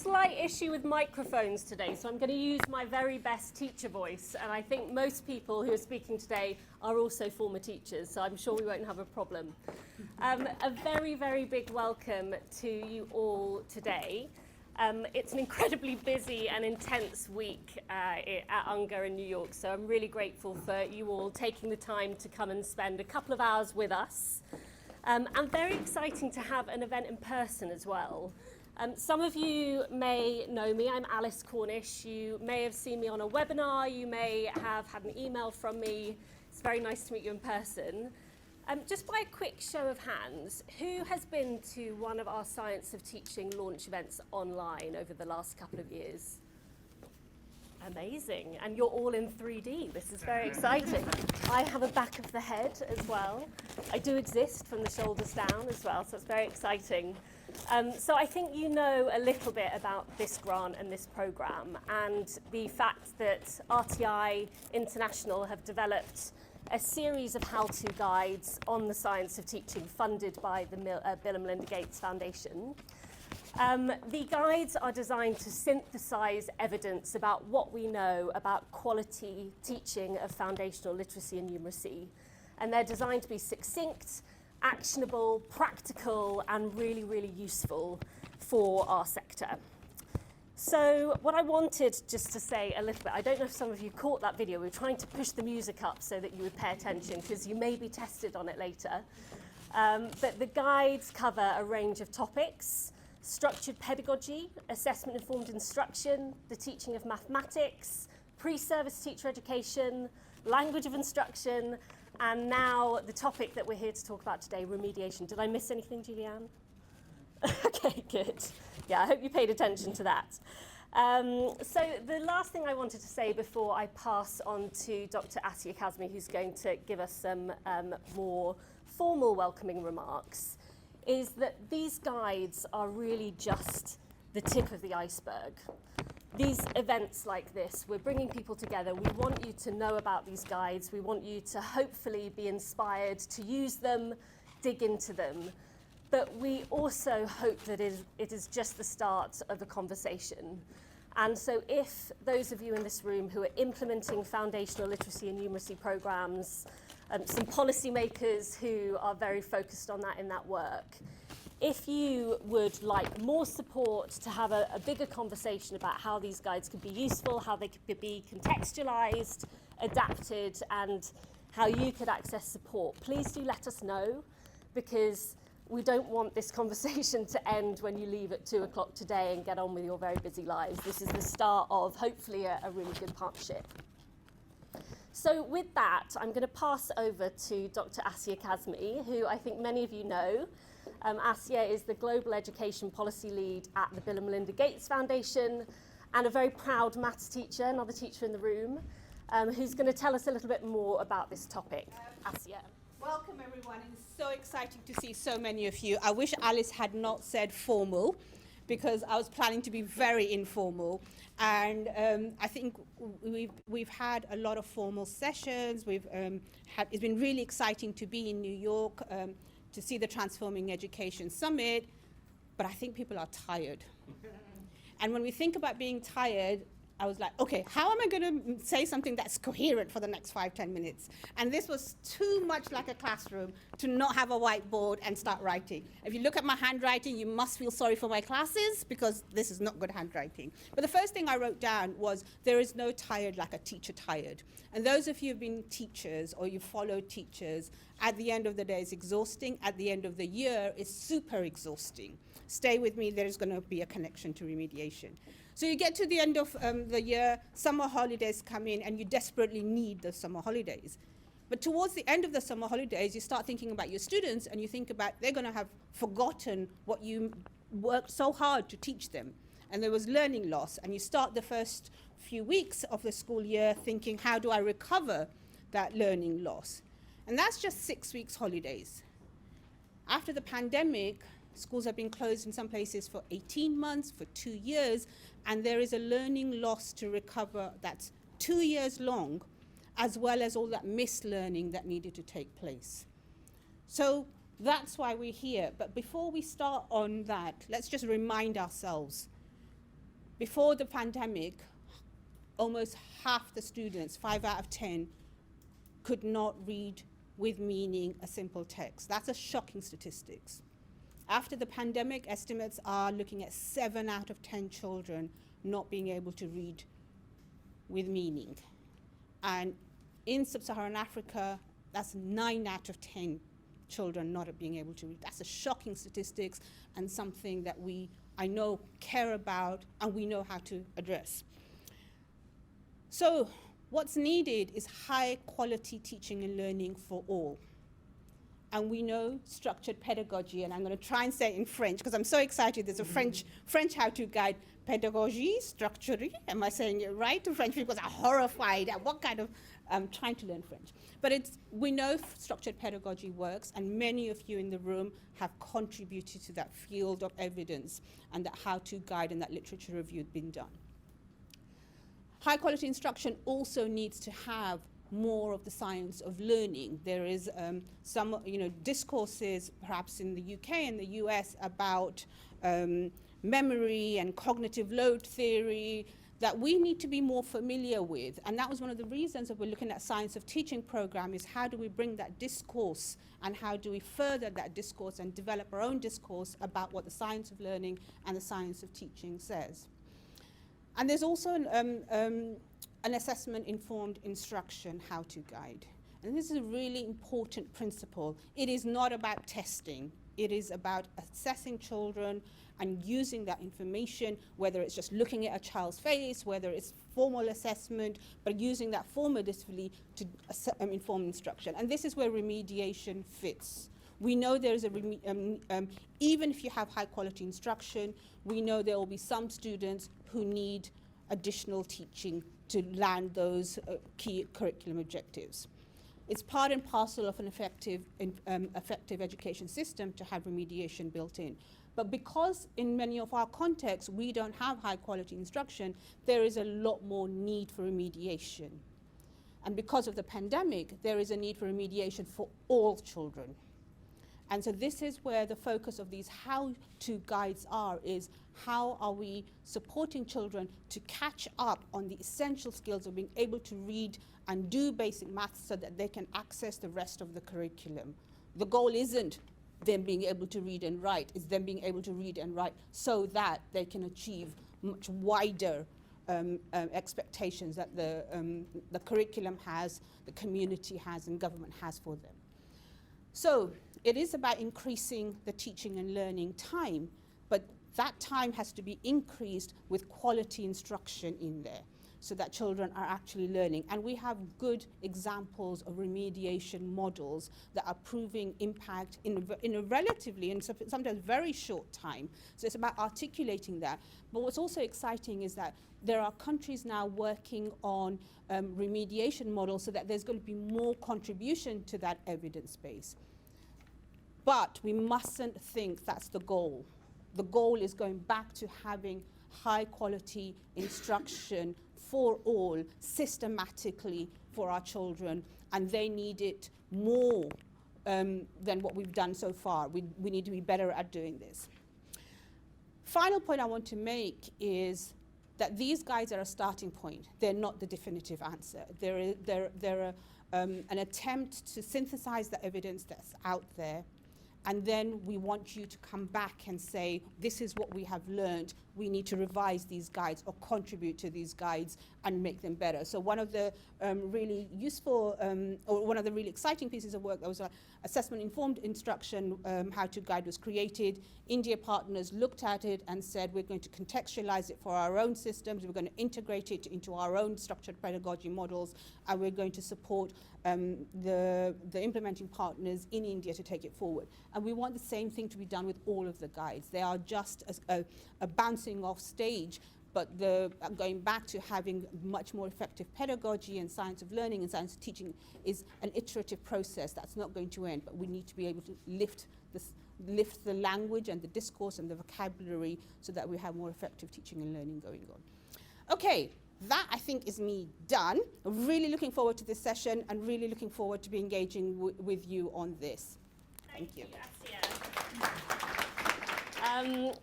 slight issue with microphones today, so I'm going to use my very best teacher voice. And I think most people who are speaking today are also former teachers, so I'm sure we won't have a problem. A very, very big welcome to you all today. It's an incredibly busy and intense week at UNGA in New York, so I'm really grateful for you all taking the time to come and spend a couple of hours with us. And very exciting to have an event in person as well. Some of you may know me. I'm Alice Cornish. You may have seen me on a webinar. You may have had an email from me. It's very nice to meet you in person. Just by a quick show of hands, who has been to one of our Science of Teaching launch events online over the last couple of years? Amazing. And you're all in 3D. This is very exciting. I have a back of the head as well. I do exist from the shoulders down as well, so it's very exciting. So I think you know a little bit about this grant and this programme and the fact that RTI International have developed a series of how-to guides on the science of teaching funded by the Bill and Melinda Gates Foundation. The guides are designed to synthesize evidence about what we know about quality teaching of foundational literacy and numeracy. And they're designed to be succinct, actionable, practical, and really, really useful for our sector. So what I wanted just to say a little bit, I don't know if some of you caught that video, we were trying to push the music up so that you would pay attention because you may be tested on it later. But the guides cover a range of topics: structured pedagogy, assessment-informed instruction, the teaching of mathematics, pre-service teacher education, language of instruction, and now the topic that we're here to talk about today, remediation. Did I miss anything, Julianne? Okay, good. Yeah, I hope you paid attention to that. So the last thing I wanted to say before I pass on to Dr. Asya Kazmi, who's going to give us some more formal welcoming remarks, is that these guides are really just the tip of the iceberg. These events like this, we're bringing people together. We want you to know about these guides. We want you to hopefully be inspired to use them, dig into them. But we also hope that it is just the start of a conversation. And so if those of you in this room who are implementing foundational literacy and numeracy programs, some policymakers who are very focused on that in that work, if you would like more support to have a bigger conversation about how these guides could be useful, how they could be contextualized, adapted, and how you could access support, please do let us know, because we don't want this conversation to end when you leave at 2 o'clock today and get on with your very busy lives. This is the start of hopefully a really good partnership. So with that, I'm going to pass over to Dr. Asya Kazmi, who I think many of you know. Asya is the Global Education Policy Lead at the Bill and Melinda Gates Foundation and a very proud maths teacher, another teacher in the room, who's going to tell us a little bit more about this topic. Asya. Welcome everyone, it's so exciting to see so many of you. I wish Alice had not said formal, because I was planning to be very informal, and I think we've had a lot of formal sessions. It's been really exciting to be in New York to see the Transforming Education Summit, but I think people are tired. And when we think about being tired, I was like, okay, how am I going to say something that's coherent for the next 5-10 minutes? And this was too much like a classroom to not have a whiteboard and start writing. If you look at my handwriting, you must feel sorry for my classes, because this is not good handwriting. But the first thing I wrote down was, there is no tired like a teacher tired. And those of you who've been teachers or you follow teachers, at the end of the day it's exhausting. At the end of the year it's super exhausting. Stay with me, there's going to be a connection to remediation. So you get to the end of the year, summer holidays come in, and you desperately need the summer holidays. But towards the end of the summer holidays, you start thinking about your students, and you think about they're going to have forgotten what you worked so hard to teach them. And there was learning loss, and you start the first few weeks of the school year thinking, how do I recover that learning loss? And that's just 6 weeks holidays. After the pandemic, schools have been closed in some places for 18 months, for 2 years, and there is a learning loss to recover that's 2 years long, as well as all that missed learning that needed to take place. So that's why we're here. But before we start on that, let's just remind ourselves, before the pandemic, almost half the students, 5 out of 10, could not read with meaning a simple text. That's a shocking statistics. After the pandemic, estimates are looking at 7 out of 10 children not being able to read with meaning. And in sub-Saharan Africa, that's 9 out of 10 children not being able to read. That's a shocking statistics and something that I know, care about and we know how to address. So what's needed is high quality teaching and learning for all. And we know structured pedagogy, and I'm going to try and say it in French because I'm so excited. There's a French how-to guide, pédagogie, structurée. Am I saying it right? The French people are horrified at what kind of trying to learn French. But we know structured pedagogy works, and many of you in the room have contributed to that field of evidence and that how-to guide and that literature review had been done. High quality instruction also needs to have more of the science of learning. There is some discourses, perhaps in the UK and the US, about memory and cognitive load theory that we need to be more familiar with. And that was one of the reasons that we're looking at science of teaching program, is how do we bring that discourse and how do we further that discourse and develop our own discourse about what the science of learning and the science of teaching says. And there's also an assessment-informed instruction how-to guide. And this is a really important principle. It is not about testing. It is about assessing children and using that information, whether it's just looking at a child's face, whether it's formal assessment, but using that formatively to inform instruction. And this is where remediation fits. We know there's even if you have high quality instruction, we know there will be some students who need additional teaching to land those key curriculum objectives. It's part and parcel of an effective education system to have remediation built in. But because in many of our contexts we don't have high quality instruction, there is a lot more need for remediation. And because of the pandemic, there is a need for remediation for all children. And so this is where the focus of these how-to guides is how are we supporting children to catch up on the essential skills of being able to read and do basic maths so that they can access the rest of the curriculum. The goal isn't them being able to read and write, it's them being able to read and write so that they can achieve much wider expectations that the curriculum has, the community has, and government has for them. So it is about increasing the teaching and learning time, but that time has to be increased with quality instruction in there so that children are actually learning. And we have good examples of remediation models that are proving impact in a relatively and sometimes very short time. So it's about articulating that. But what's also exciting is that there are countries now working on remediation models so that there's going to be more contribution to that evidence base. But we mustn't think that's the goal. The goal is going back to having high quality instruction for all, systematically for our children, and they need it more than what we've done so far. We need to be better at doing this. Final point I want to make is that these guides are a starting point. They're not the definitive answer. They're an attempt to synthesize the evidence that's out there. And then we want you to come back and say, this is what we have learned. We need to revise these guides or contribute to these guides and make them better. So one of the really useful, or one of the really exciting pieces of work that was assessment-informed instruction, how-to guide was created. India partners looked at it and said, we're going to contextualize it for our own systems. We're going to integrate it into our own structured pedagogy models, and we're going to support the implementing partners in India to take it forward. And we want the same thing to be done with all of the guides. They are just a bouncing off stage, but going back to having much more effective pedagogy and science of learning and science of teaching is an iterative process that's not going to end, but we need to be able to lift the language and the discourse and the vocabulary so that we have more effective teaching and learning going on. Okay. That, I think, is me done. I'm really looking forward to this session and really looking forward to be engaging with you on this. Thank you.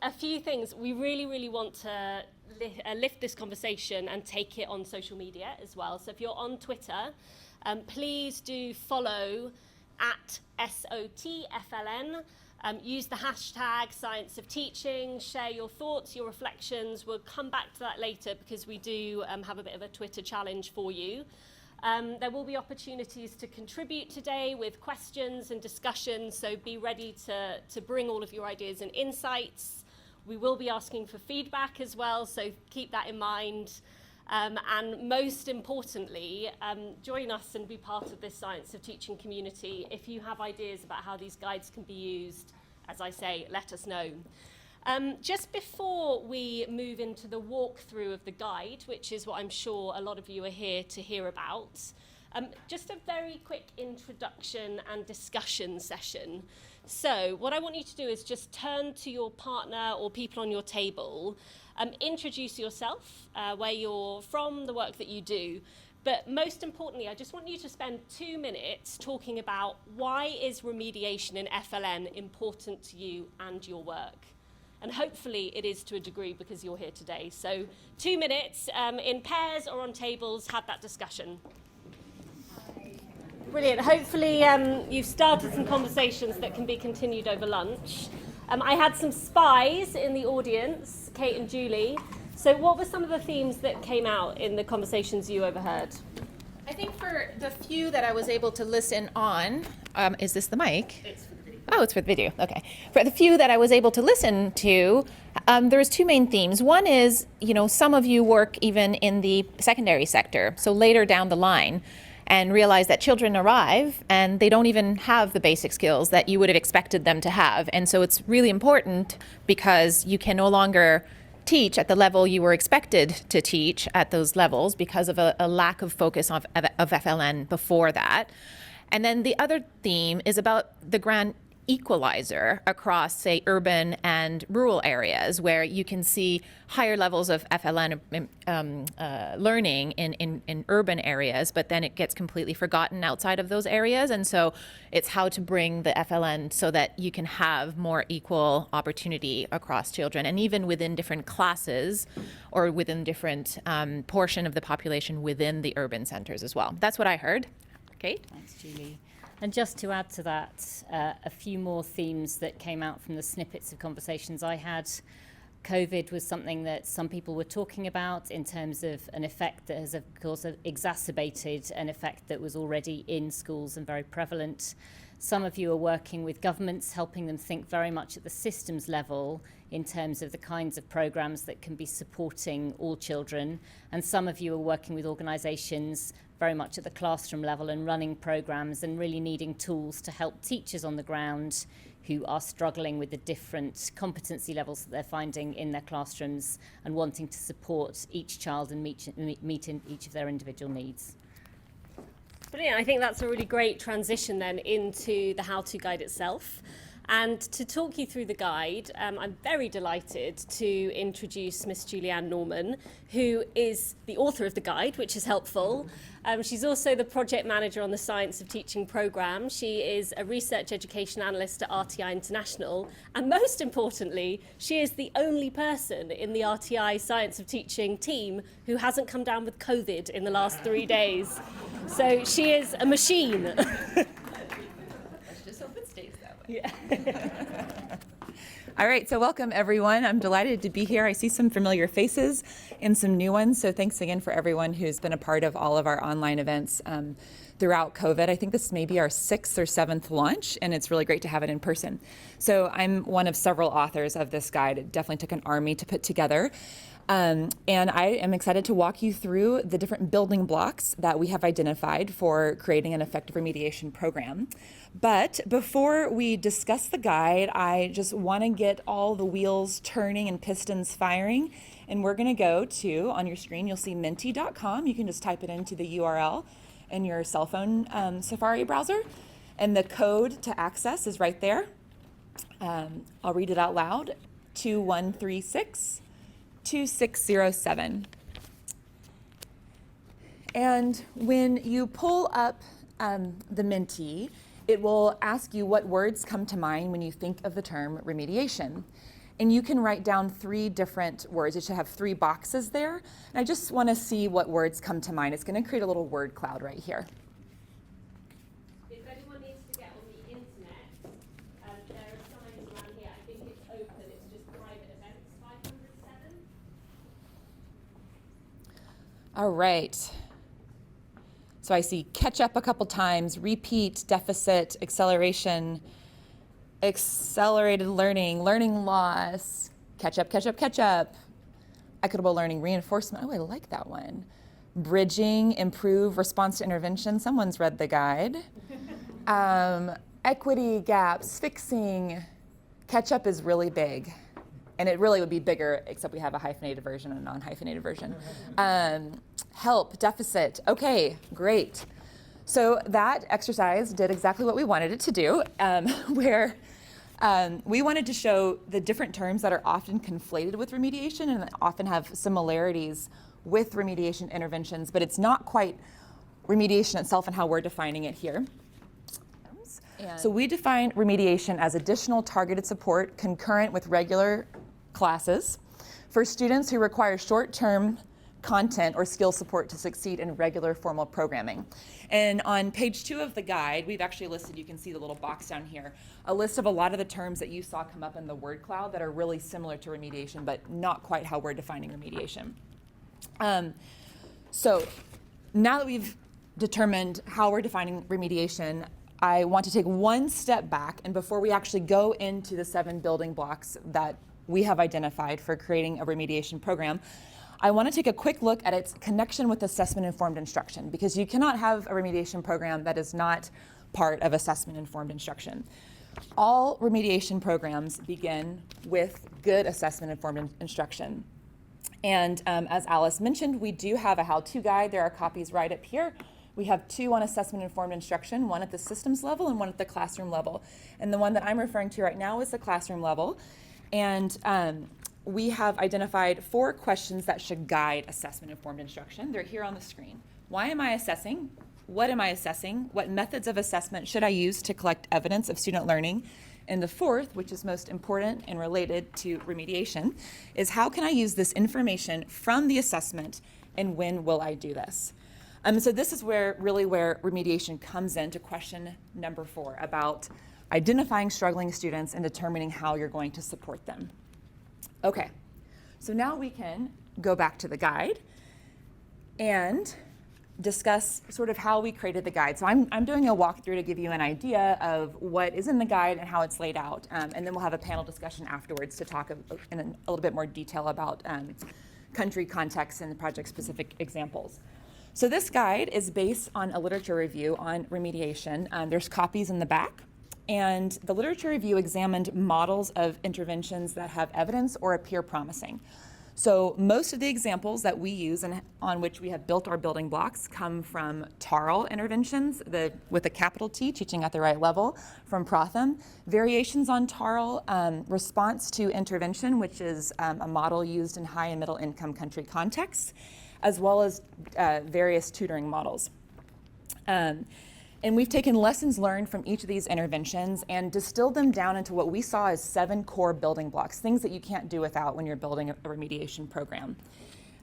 A few things. We really, really want to lift this conversation and take it on social media as well. So if you're on Twitter, please do follow at SOTFLN. Use the hashtag Science of Teaching, share your thoughts, your reflections. We'll come back to that later because we do have a bit of a Twitter challenge for you. There will be opportunities to contribute today with questions and discussions, so be ready to bring all of your ideas and insights. We will be asking for feedback as well, so keep that in mind. And most importantly, join us and be part of this Science of Teaching community. If you have ideas about how these guides can be used, as I say, let us know. Just before we move into the walkthrough of the guide, which is what I'm sure a lot of you are here to hear about, just a very quick introduction and discussion session. So what I want you to do is just turn to your partner or people on your table, introduce yourself, where you're from, the work that you do. But most importantly, I just want you to spend 2 minutes talking about why is remediation in FLN important to you and your work. And hopefully it is to a degree because you're here today. So 2 minutes in pairs or on tables, have that discussion. Brilliant. Hopefully you've started some conversations that can be continued over lunch. I had some spies in the audience, Kate and Julie. So what were some of the themes that came out in the conversations you overheard? I think for the few that I was able to listen on, is this the mic? It's for the video. Oh, it's for the video. Okay. For the few that I was able to listen to, there's two main themes. One is, some of you work even in the secondary sector, so later down the line, and realize that children arrive and they don't even have the basic skills that you would have expected them to have. And so it's really important because you can no longer teach at the level you were expected to teach at those levels because of a lack of focus of FLN before that. And then the other theme is about the grand equalizer across, say, urban and rural areas where you can see higher levels of FLN learning in urban areas, but then it gets completely forgotten outside of those areas. And so it's how to bring the FLN so that you can have more equal opportunity across children and even within different classes or within different portion of the population within the urban centers as well. That's what I heard. Kate? Thanks, Julie. And just to add to that, a few more themes that came out from the snippets of conversations I had. COVID was something that some people were talking about in terms of an effect that has, of course, exacerbated an effect that was already in schools and very prevalent. Some of you are working with governments, helping them think very much at the systems level in terms of the kinds of programs that can be supporting all children. And some of you are working with organisations very much at the classroom level and running programs and really needing tools to help teachers on the ground who are struggling with the different competency levels that they're finding in their classrooms and wanting to support each child and meet in each of their individual needs. Brilliant. I think that's a really great transition then into the how-to guide itself. And to talk you through the guide, I'm very delighted to introduce Miss Julianne Norman, who is the author of the guide, which is helpful. She's also the project manager on the Science of Teaching programme. She is a research education analyst at RTI International. And most importantly, she is the only person in the RTI Science of Teaching team who hasn't come down with COVID in the last 3 days. So she is a machine. Let's just hope it stays that way. Yeah. All right, so welcome everyone. I'm delighted to be here. I see some familiar faces and some new ones, so thanks again for everyone who's been a part of all of our online events throughout COVID. I think this may be our 6th or 7th launch, and it's really great to have it in person. So I'm one of several authors of this guide. It definitely took an army to put together. And I am excited to walk you through the different building blocks that we have identified for creating an effective remediation program. But before we discuss the guide, I just want to get all the wheels turning and pistons firing. And we're going to go to, on your screen, you'll see menti.com. You can just type it into the URL in your cell phone Safari browser. And the code to access is right there. I'll read it out loud, 2136-2607. And when you pull up the Menti, it will ask you what words come to mind when you think of the term remediation. and you can write down 3 different words. It should have 3 boxes there. And I just want to see what words come to mind. It's going to create a little word cloud right here. If anyone needs to get on the internet, there are signs around here. I think it's open. It's just private events 507. All right. So I see catch up a couple times, repeat, deficit, acceleration, accelerated learning, learning loss, catch up, catch up, catch up, equitable learning, reinforcement. Oh, I like that one. Bridging, improve, response to intervention. Someone's read the guide. Equity gaps, fixing. Catch up is really big. And it really would be bigger, except we have a hyphenated version and a non-hyphenated version. Help, deficit. Okay, great. So that exercise did exactly what we wanted it to do, where we wanted to show the different terms that are often conflated with remediation and that often have similarities with remediation interventions, but it's not quite remediation itself and how we're defining it here. So we define remediation as additional targeted support concurrent with regular classes for students who require short-term content or skill support to succeed in regular formal programming. And on page 2 of the guide, we've actually listed, you can see the little box down here, a list of a lot of the terms that you saw come up in the word cloud that are really similar to remediation, but not quite how we're defining remediation. So now that we've determined how we're defining remediation, I want to take one step back, and before we actually go into the 7 building blocks that we have identified for creating a remediation program, I want to take a quick look at its connection with assessment-informed instruction, because you cannot have a remediation program that is not part of assessment-informed instruction. All remediation programs begin with good assessment-informed instruction. And as Alice mentioned, we do have a how-to guide. There are copies right up here. We have 2 on assessment-informed instruction, one at the systems level and one at the classroom level. And the one that I'm referring to right now is the classroom level. And we have identified 4 questions that should guide assessment-informed instruction. They're here on the screen. Why am I assessing? What am I assessing? What methods of assessment should I use to collect evidence of student learning? And the 4th, which is most important and related to remediation, is how can I use this information from the assessment and when will I do this? So this is where remediation comes into question number 4 about identifying struggling students and determining how you're going to support them. Okay, so now we can go back to the guide and discuss sort of how we created the guide. So I'm doing a walkthrough to give you an idea of what is in the guide and how it's laid out, and then we'll have a panel discussion afterwards to talk in a little bit more detail about country context and project-specific examples. So this guide is based on a literature review on remediation. There's copies in the back. And the literature review examined models of interventions that have evidence or appear promising. So most of the examples that we use and on which we have built our building blocks come from TARL interventions, with a capital T, teaching at the right level, from Protham. Variations on TARL, response to intervention, which is a model used in high and middle income country contexts, as well as various tutoring models. And we've taken lessons learned from each of these interventions and distilled them down into what we saw as 7 core building blocks, things that you can't do without when you're building a remediation program.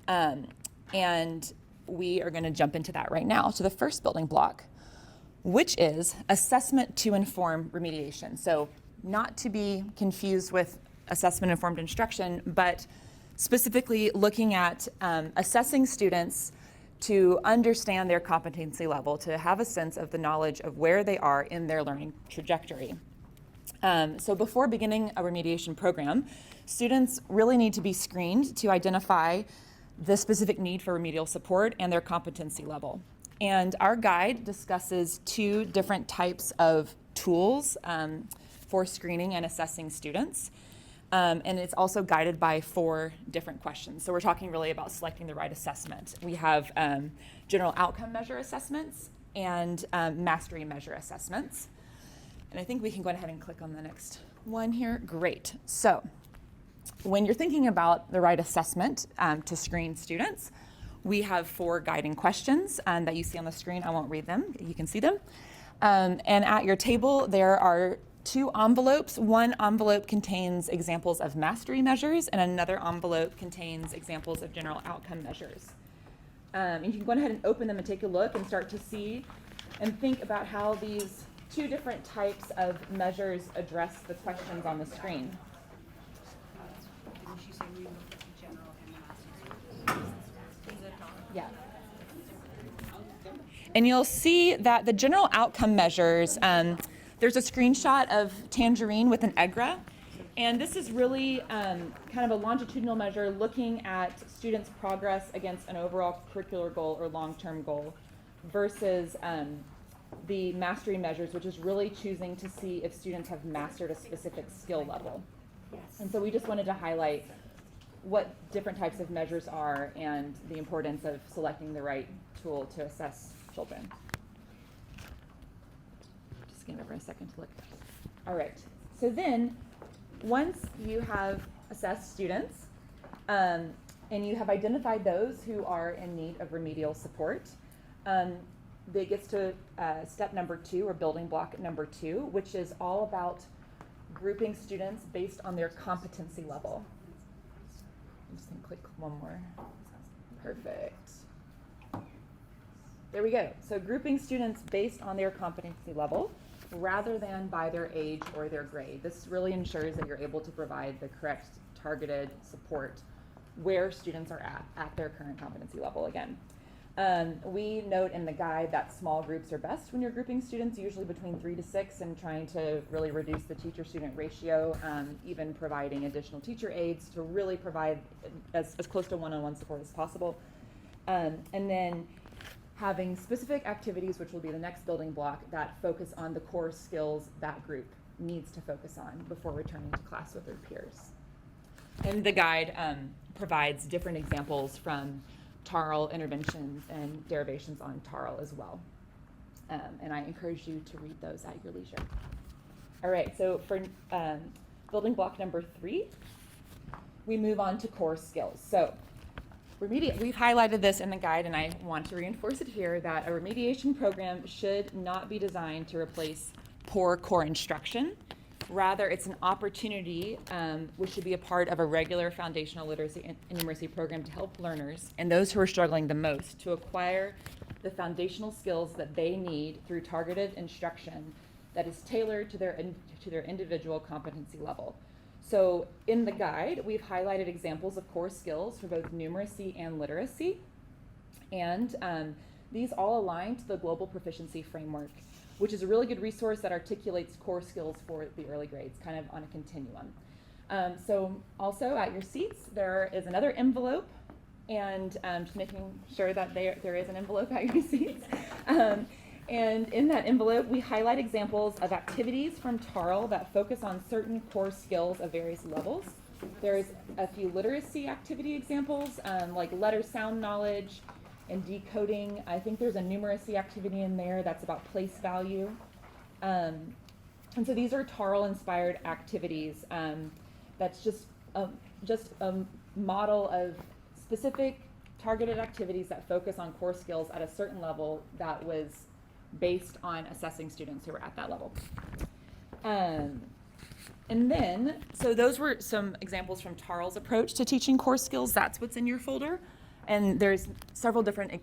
And we are going to jump into that right now, to the first building block, which is assessment to inform remediation. So not to be confused with assessment-informed instruction, but specifically looking at assessing students to understand their competency level, to have a sense of the knowledge of where they are in their learning trajectory. So before beginning a remediation program, students really need to be screened to identify the specific need for remedial support and their competency level. And our guide discusses 2 different types of tools for screening and assessing students. And it's also guided by 4 different questions. So we're talking really about selecting the right assessment. We have general outcome measure assessments and mastery measure assessments. And I think we can go ahead and click on the next one here. Great. So when you're thinking about the right assessment to screen students, we have 4 guiding questions that you see on the screen. I won't read them. You can see them. And at your table, there are two envelopes. One envelope contains examples of mastery measures, and another envelope contains examples of general outcome measures. And you can go ahead and open them and take a look and start to see and think about how these two different types of measures address the questions on the screen. Yeah. And you'll see that the general outcome measures, there's a screenshot of Tangerine with an EGRA. And this is really kind of a longitudinal measure looking at students' progress against an overall curricular goal or long-term goal versus the mastery measures, which is really choosing to see if students have mastered a specific skill level. Yes. And so we just wanted to highlight what different types of measures are and the importance of selecting the right tool to assess children. Just give over a second to look. All right, so then once you have assessed students and you have identified those who are in need of remedial support, it gets to step number 2, or building block number 2, which is all about grouping students based on their competency level. I'm just going to click one more. Perfect. There we go. So grouping students based on their competency level rather than by their age or their grade. This really ensures that you're able to provide the correct targeted support where students are at their current competency level again. We note in the guide that small groups are best when you're grouping students, usually between 3 to 6, and trying to really reduce the teacher-student ratio, even providing additional teacher aides to really provide as close to one-on-one support as possible. And then having specific activities, which will be the next building block, that focus on the core skills that group needs to focus on before returning to class with their peers. And the guide provides different examples from TARL interventions and derivations on TARL as well. And I encourage you to read those at your leisure. All right, so for building block number 3, we move on to core skills. So we've highlighted this in the guide, and I want to reinforce it here, that a remediation program should not be designed to replace poor core instruction. Rather, it's an opportunity which should be a part of a regular foundational literacy and numeracy program to help learners and those who are struggling the most to acquire the foundational skills that they need through targeted instruction that is tailored to their individual competency level. So in the guide, we've highlighted examples of core skills for both numeracy and literacy. And these all align to the Global Proficiency Framework, which is a really good resource that articulates core skills for the early grades, kind of on a continuum. So also at your seats, there is another envelope, and just making sure that there is an envelope at your seats. And in that envelope, we highlight examples of activities from TARL that focus on certain core skills of various levels. There's a few literacy activity examples, like letter sound knowledge and decoding. I think there's a numeracy activity in there that's about place value. And so these are TARL-inspired activities. That's just a model of specific targeted activities that focus on core skills at a certain level that was based on assessing students who were at that level. And then, so those were some examples from TARL's approach to teaching core skills. That's what's in your folder. And there's several different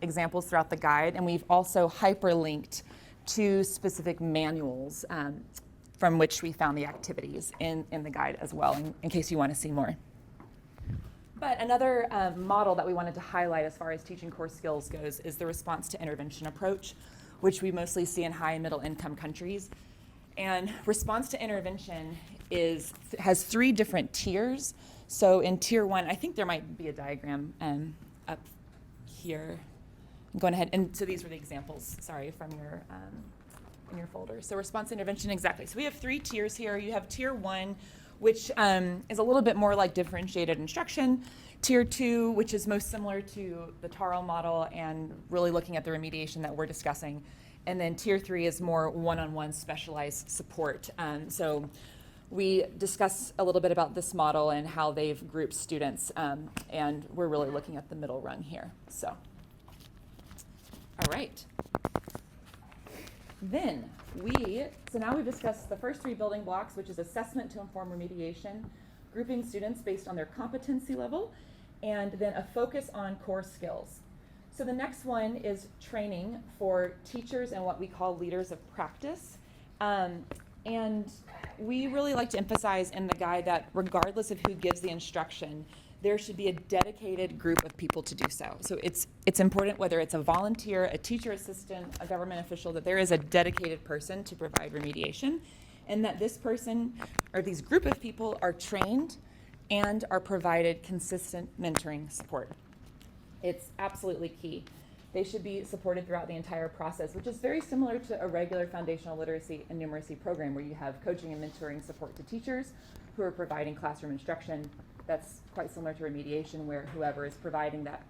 examples throughout the guide, and we've also hyperlinked to specific manuals from which we found the activities in the guide as well, in case you want to see more. But another model that we wanted to highlight as far as teaching core skills goes is the response to intervention approach, which we mostly see in high and middle income countries. And response to intervention has 3 different tiers. So in tier 1, I think there might be a diagram up here. I'm going ahead, and so these were the examples, sorry, from your in your folder. So response intervention, exactly. So we have 3 tiers here. You have tier 1, which is a little bit more like differentiated instruction. Tier 2, which is most similar to the TARL model and really looking at the remediation that we're discussing. And then tier 3 is more one-on-one specialized support. So we discuss a little bit about this model and how they've grouped students, and we're really looking at the middle rung here. So, all right. So now we've discussed the first three building blocks, which is assessment to inform remediation, grouping students based on their competency level, and then a focus on core skills. So the next one is training for teachers and what we call leaders of practice. And we really like to emphasize in the guide that regardless of who gives the instruction, there should be a dedicated group of people to do so. So it's important, whether it's a volunteer, a teacher assistant, a government official, that there is a dedicated person to provide remediation, and that this person or these group of people are trained and are provided consistent mentoring support. It's absolutely key. They should be supported throughout the entire process, which is very similar to a regular foundational literacy and numeracy program where you have coaching and mentoring support to teachers who are providing classroom instruction. That's quite similar to remediation, where whoever is providing that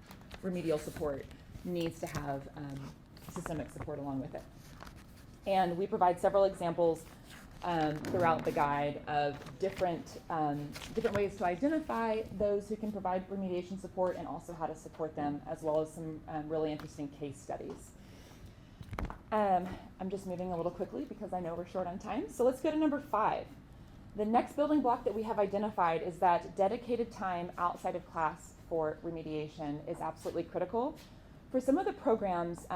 remedial support needs to have systemic support along with it. And we provide several examples throughout the guide of different ways to identify those who can provide remediation support and also how to support them, as well as some really interesting case studies. I'm just moving a little quickly because I know we're short on time. So let's go to number 5. The next building block that we have identified is that dedicated time outside of class for remediation is absolutely critical. For some of the programs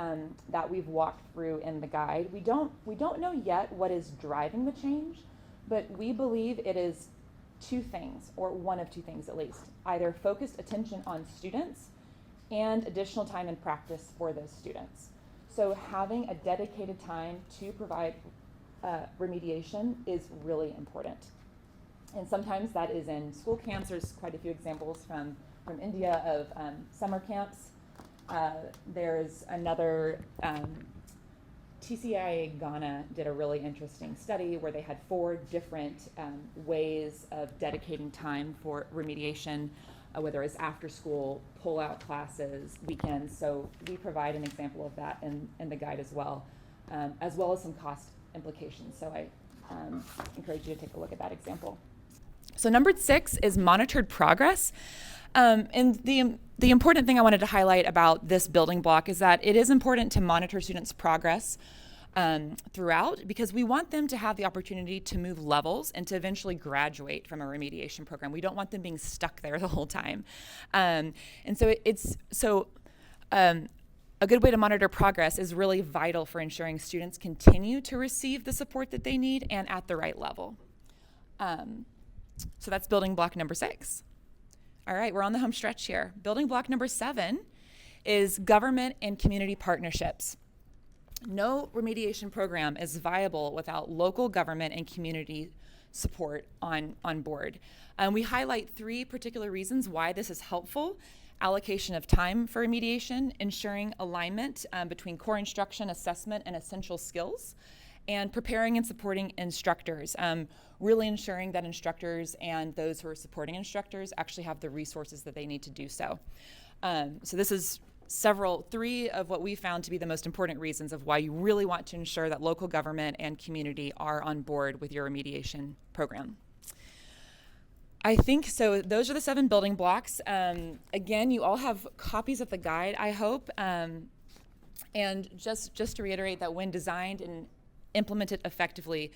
that we've walked through in the guide, we don't know yet what is driving the change, but we believe it is two things, or one of two things at least. Either focused attention on students and additional time and practice for those students. So having a dedicated time to provide remediation is really important. And sometimes that is in school camps. There's quite a few examples from India of summer camps. There's another, TCIA Ghana did a really interesting study where they had 4 different ways of dedicating time for remediation, whether it's after school, pull-out classes, weekends. So we provide an example of that in the guide as well as some cost implications. So I encourage you to take a look at that example. So number 6 is monitored progress. And the important thing I wanted to highlight about this building block is that it is important to monitor students' progress throughout, because we want them to have the opportunity to move levels and to eventually graduate from a remediation program. We don't want them being stuck there the whole time. And so a good way to monitor progress is really vital for ensuring students continue to receive the support that they need and at the right level. So that's building block number 6. All right, we're on the home stretch here. Building block number 7 is government and community partnerships. No remediation program is viable without local government and community support on board. We highlight 3 particular reasons why this is helpful: allocation of time for remediation, ensuring alignment between core instruction, assessment, and essential skills, and preparing and supporting instructors, really ensuring that instructors and those who are supporting instructors actually have the resources that they need to do so. So this is 3 of what we found to be the most important reasons of why you really want to ensure that local government and community are on board with your remediation program. I think so. Those are the 7 building blocks. Again, you all have copies of the guide, I hope. And just to reiterate that when designed and implemented effectively,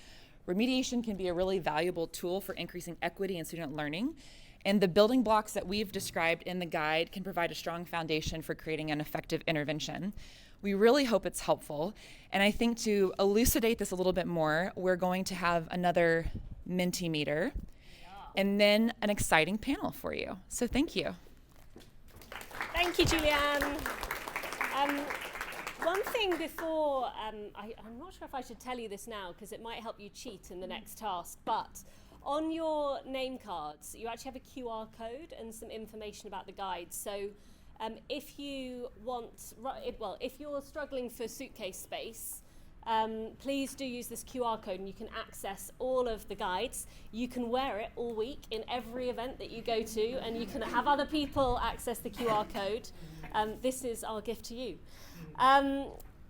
remediation can be a really valuable tool for increasing equity in student learning. And the building blocks that we've described in the guide can provide a strong foundation for creating an effective intervention. We really hope it's helpful. And I think to elucidate this a little bit more, we're going to have another Mentimeter and then an exciting panel for you. So thank you. Thank you, Julianne. One thing before, I'm not sure if I should tell you this now because it might help you cheat in the next task, but on your name cards, you actually have a QR code and some information about the guide. So if you want, if you're struggling for suitcase space, please do use this QR code and you can access all of the guides. You can wear it all week in every event that you go to, and you can have other people access the QR code. This is our gift to you.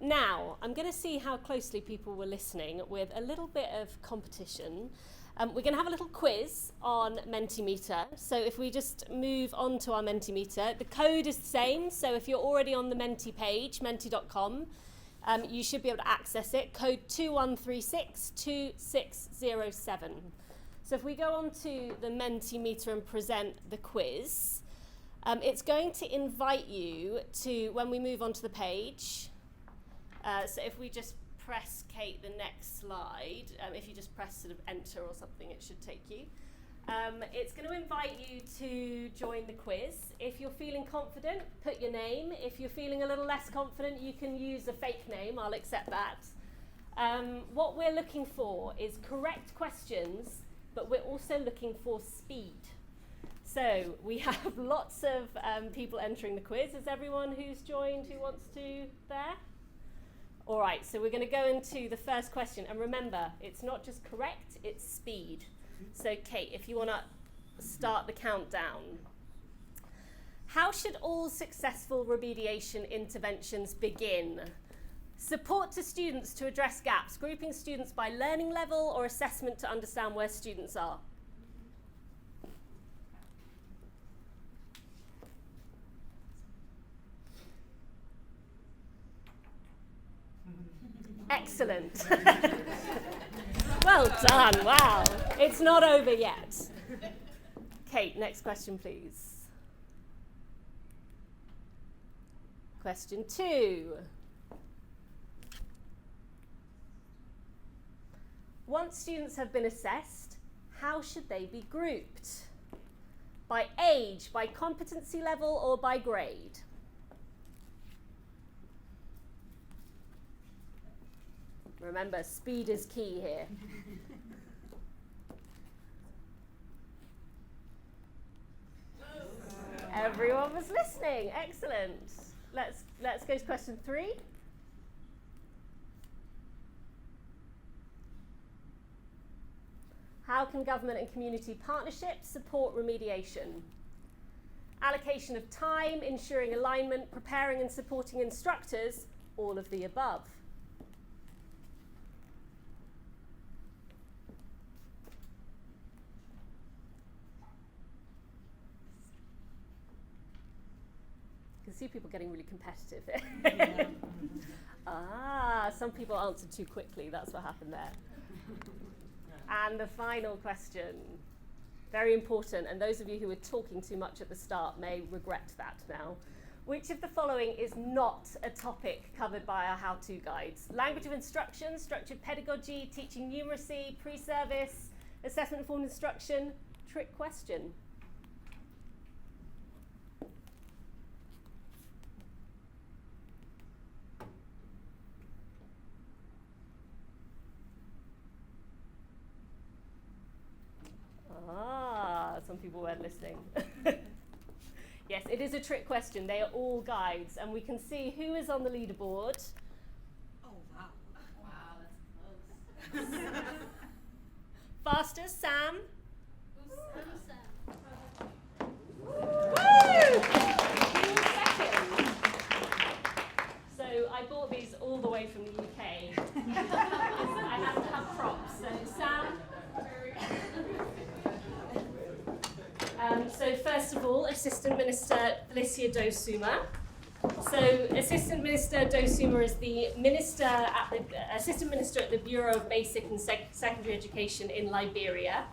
Now, I'm going to see how closely people were listening with a little bit of competition. We're going to have a little quiz on Mentimeter. So if we just move on to our Mentimeter, the code is the same. So if you're already on the Menti page, menti.com, you should be able to access it. Code 21362607. So if we go on to the Mentimeter and present the quiz, it's going to invite you to, when we move on to the page, so if we just press, Kate, the next slide, if you just press sort of enter or something, it should take you. It's going to invite you to join the quiz. If you're feeling confident, put your name. If you're feeling a little less confident, you can use a fake name. I'll accept that. What we're looking for is correct questions, but we're also looking for speed. So we have lots of people entering the quiz. Is everyone who's joined who wants to there? All right, so we're going to go into the first question. And remember, it's not just correct, it's speed. So Kate, if you want to start the countdown. How should all successful remediation interventions begin? Support to students to address gaps, grouping students by learning level or assessment to understand where students are. Excellent. Well done, wow. It's not over yet. Kate, next question, please. Question 2. Once students have been assessed, how should they be grouped? By age, by competency level, or by grade? Remember, speed is key here. Everyone was listening. Excellent. Let's go to question 3. How can government and community partnerships support remediation? Allocation of time, ensuring alignment, preparing and supporting instructors, all of the above. You can see people getting really competitive here. Some people answered too quickly. That's what happened there. And the final question, very important, and those of you who were talking too much at the start may regret that now. Which of the following is not a topic covered by our how-to guides? Language of instruction, structured pedagogy, teaching numeracy, pre-service, assessment-informed instruction, trick question. Some people weren't listening. Yes, it is a trick question. They are all guides, and we can see who is on the leaderboard. Oh, wow. Wow, that's close. Fastest, Sam. Who's Sam? Woo! He was second. So I bought these all the way from the UK. I have to have props. So Sam. So first of all, Assistant Minister Felicia Dosuma. So Assistant Minister Dosuma is the Assistant Minister at the Bureau of Basic and Secondary Education in Liberia.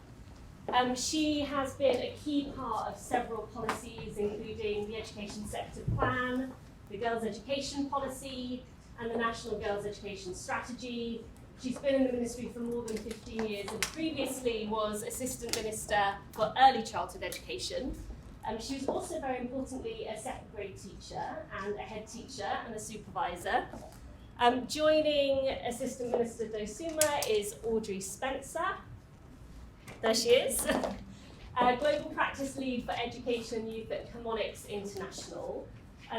She has been a key part of several policies, including the Education Sector Plan, the Girls' Education Policy, and the National Girls' Education Strategy. She's been in the ministry for more than 15 years and previously was Assistant Minister for Early Childhood Education. She was also, very importantly, a second grade teacher and a head teacher and a supervisor. Joining Assistant Minister Dosuma is Audrey Spencer. There she is. Global Practice Lead for Education and Youth at Chemonics International.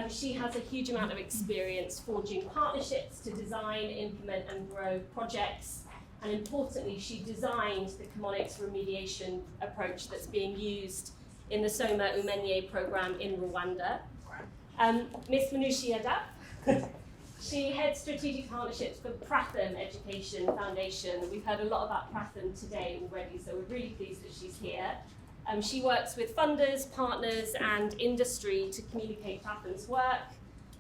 She has a huge amount of experience forging partnerships to design, implement and grow projects. And importantly, she designed the Chemonics remediation approach that's being used in the Soma Umenye program in Rwanda. Ms. Manushi Adap, she heads strategic partnerships for Pratham Education Foundation. We've heard a lot about Pratham today already, so we're really pleased that she's here. She works with funders, partners, and industry to communicate Pratham's work.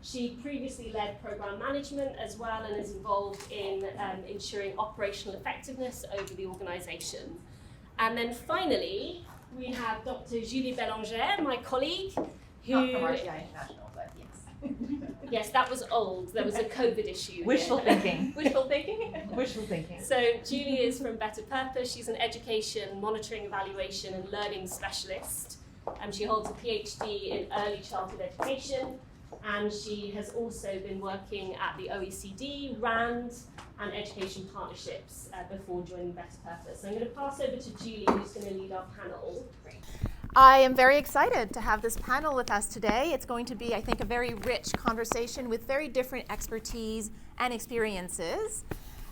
She previously led program management as well and is involved in ensuring operational effectiveness over the organisation. And then finally, we have Dr. Julie Bélanger, my colleague, who... Not from RTI International, but yes. Yes, that was old. There was a COVID issue. Wishful here. thinking. Wishful thinking? Wishful thinking. So Julie is from Better Purpose. She's an education, monitoring, evaluation and learning specialist. She holds a PhD in early childhood education, and she has also been working at the OECD, RAND and education partnerships before joining Better Purpose. So I'm going to pass over to Julie, who's going to lead our panel. I am very excited to have this panel with us today. It's going to be, I think, a very rich conversation with very different expertise and experiences.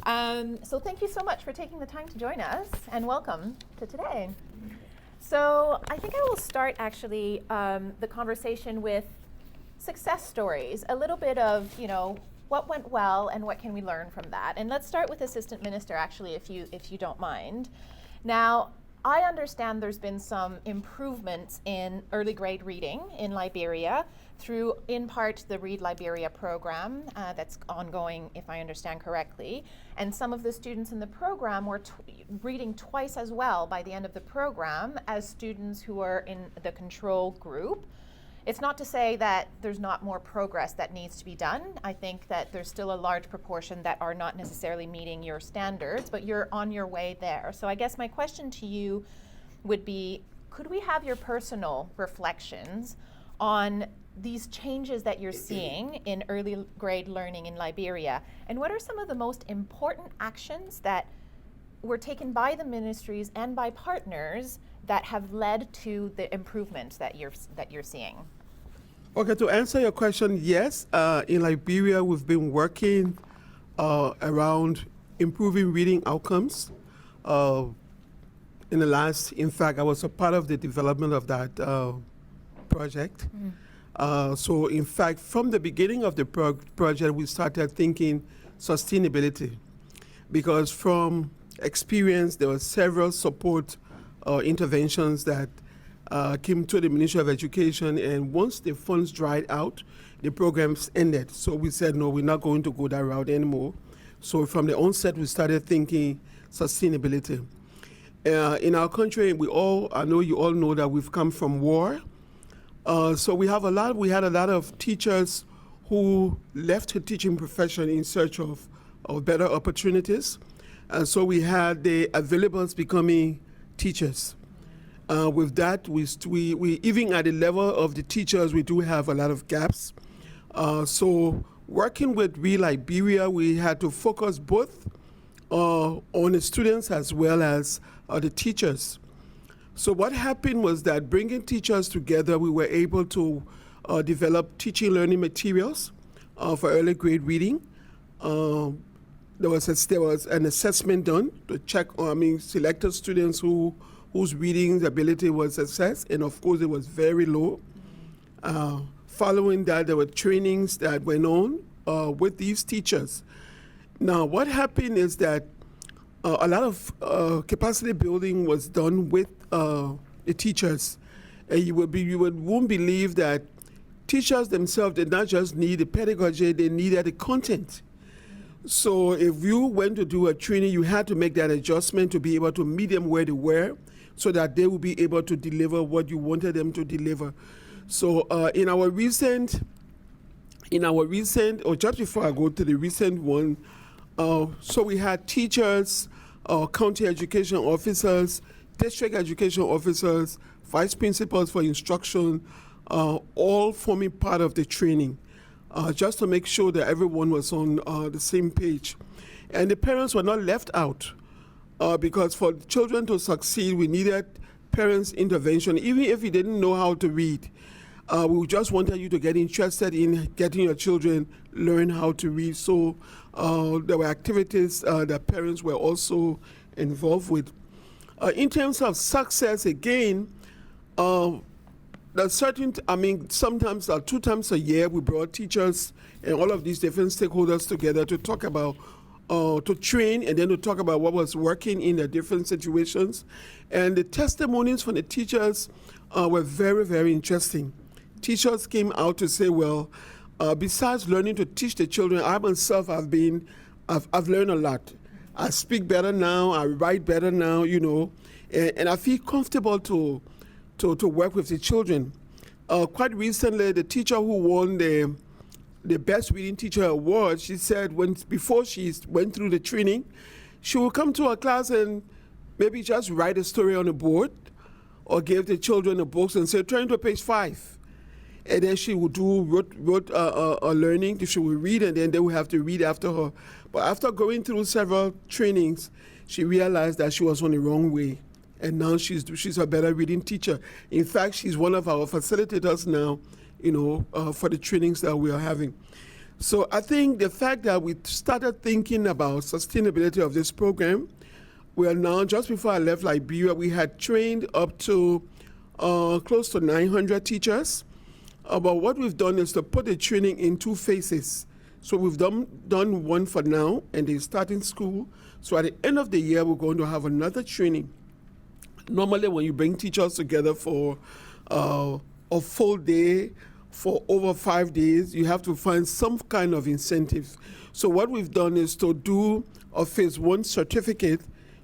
So thank you so much for taking the time to join us, and welcome to today. So I think I will start actually the conversation with success stories, a little bit of, what went well and what can we learn from that. And let's start with Assistant Minister, actually, if you don't mind. Now, I understand there's been some improvements in early grade reading in Liberia through, in part, the Read Liberia program that's ongoing, if I understand correctly. And some of the students in the program were reading twice as well by the end of the program as students who are in the control group. It's not to say that there's not more progress that needs to be done. I think that there's still a large proportion that are not necessarily meeting your standards, but you're on your way there. So I guess my question to you would be, could we have your personal reflections on these changes that you're seeing in early grade learning in Liberia? And what are some of the most important actions that were taken by the ministries and by partners that have led to the improvements that you're seeing? Okay, to answer your question, yes. In Liberia, we've been working around improving reading outcomes. In fact, I was a part of the development of that project. So in fact, from the beginning of the project, we started thinking sustainability, because from experience, there were several support interventions that came to the Ministry of Education, and once the funds dried out, the programs ended. So we said, no, we're not going to go that route anymore. So from the onset, we started thinking sustainability. In our country, I know you all know that we've come from war. So we had a lot of teachers who left the teaching profession in search of better opportunities. And so we had the availables becoming teachers. With that, we even at the level of the teachers, we do have a lot of gaps. So working with Read Liberia, we had to focus both on the students as well as the teachers. So what happened was that bringing teachers together, we were able to develop teaching learning materials for early grade reading. There was an assessment done to check, selected students whose reading ability was assessed, and of course it was very low. Following that, there were trainings that went on with these teachers. Now, what happened is that a lot of capacity building was done with the teachers. And you won't believe that teachers themselves did not just need the pedagogy, they needed the content. So if you went to do a training, you had to make that adjustment to be able to meet them where they were, so that they will be able to deliver what you wanted them to deliver. So in our recent, or just before I go to the recent one, so we had teachers, county education officers, district education officers, vice principals for instruction, all forming part of the training, just to make sure that everyone was on the same page. And the parents were not left out. Because for children to succeed, we needed parents' intervention. Even if you didn't know how to read, we just wanted you to get interested in getting your children learn how to read. So there were activities that parents were also involved with. In terms of success, again, sometimes 2 times a year we brought teachers and all of these different stakeholders together to talk about to train and then to talk about what was working in the different situations. And the testimonies from the teachers were very, very interesting. Teachers came out to say, well, besides learning to teach the children, I myself I've learned a lot. I speak better now, I write better now, and I feel comfortable to work with the children. Quite recently, the teacher who won the Best Reading Teacher Award, she said before she went through the training, she would come to her class and maybe just write a story on a board or give the children the books and say, turn to page 5. And then she would do rote learning. She would read, and then they would have to read after her. But after going through several trainings, she realized that she was on the wrong way. And now she's a better reading teacher. In fact, she's one of our facilitators now, for the trainings that we are having. So I think the fact that we started thinking about sustainability of this program, we are now, just before I left Liberia, we had trained up to close to 900 teachers. But what we've done is to put the training in 2 phases. So we've done one for now, and they're starting school. So at the end of the year, we're going to have another training. Normally, when you bring teachers together for a full day, for over 5 days, you have to find some kind of incentive. So what we've done is to do a phase 1 certificate,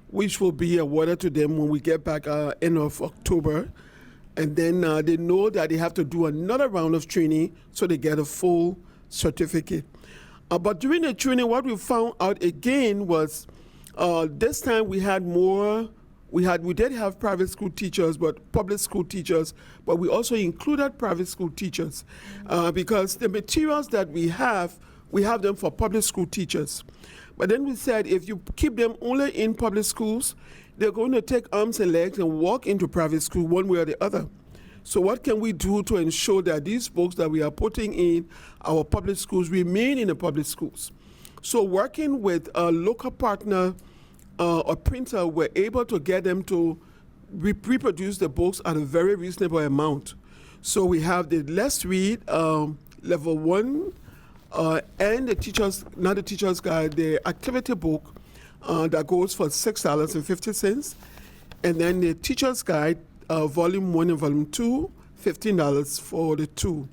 which will be awarded to them when we get back end of October. And then they know that they have to do another round of training so they get a full certificate. But during the training, what we found out again was this time we had more. We did have private school teachers, but public school teachers, but we also included private school teachers because the materials that we have them for public school teachers. But then we said if you keep them only in public schools, they're going to take arms and legs and walk into private school one way or the other. So what can we do to ensure that these books that we are putting in our public schools remain in the public schools? So working with a local partner, a printer, we're able to get them to reproduce the books at a very reasonable amount. So we have the Let's Read level 1 and the teacher's guide, the activity book that goes for $6.50, and then the teacher's guide volume 1 and volume 2, $15 for the 2.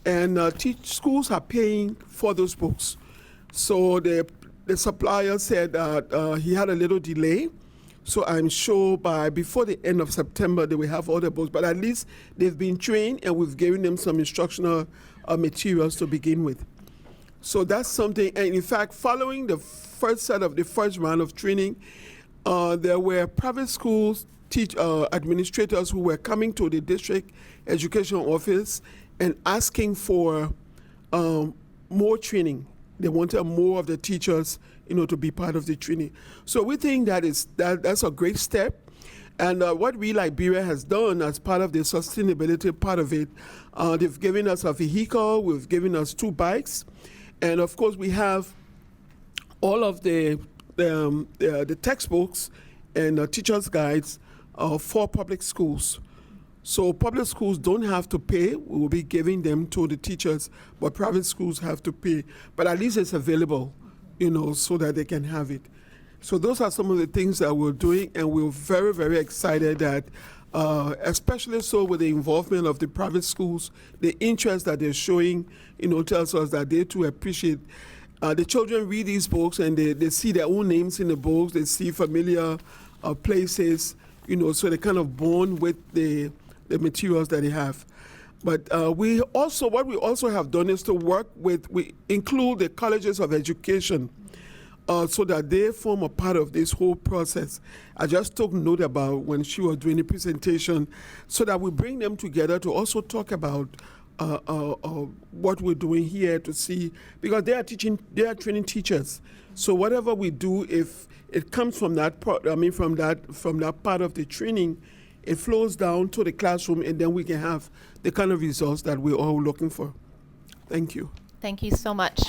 And schools are paying for those books. So the supplier said that he had a little delay, so I'm sure before the end of September they will have all the books, but at least they've been trained and we've given them some instructional materials to begin with. So that's something, and in fact, following the first round of training, there were private schools administrators who were coming to the district education office and asking for more training. They wanted more of the teachers, to be part of the training. So we think that's a great step. And what Liberia has done as part of the sustainability part of it, they've given us a vehicle, we've given us 2 bikes, and of course we have all of the textbooks and teachers' guides for public schools. So public schools don't have to pay. We will be giving them to the teachers, but private schools have to pay. But at least it's available, so that they can have it. So those are some of the things that we're doing, and we're very, very excited that, especially so with the involvement of the private schools, the interest that they're showing, tells us that they too appreciate. The children read these books and they see their own names in the books, they see familiar places, so they kind of bond with the materials that they have. But what we also have done is to we include the colleges of education so that they form a part of this whole process. I just took note about when she was doing the presentation, so that we bring them together to also talk about what we're doing here to see, because they are training teachers. So whatever we do, if it comes from that part, from that part of the training, it flows down to the classroom, and then we can have the kind of results that we're all looking for. Thank you. Thank you so much.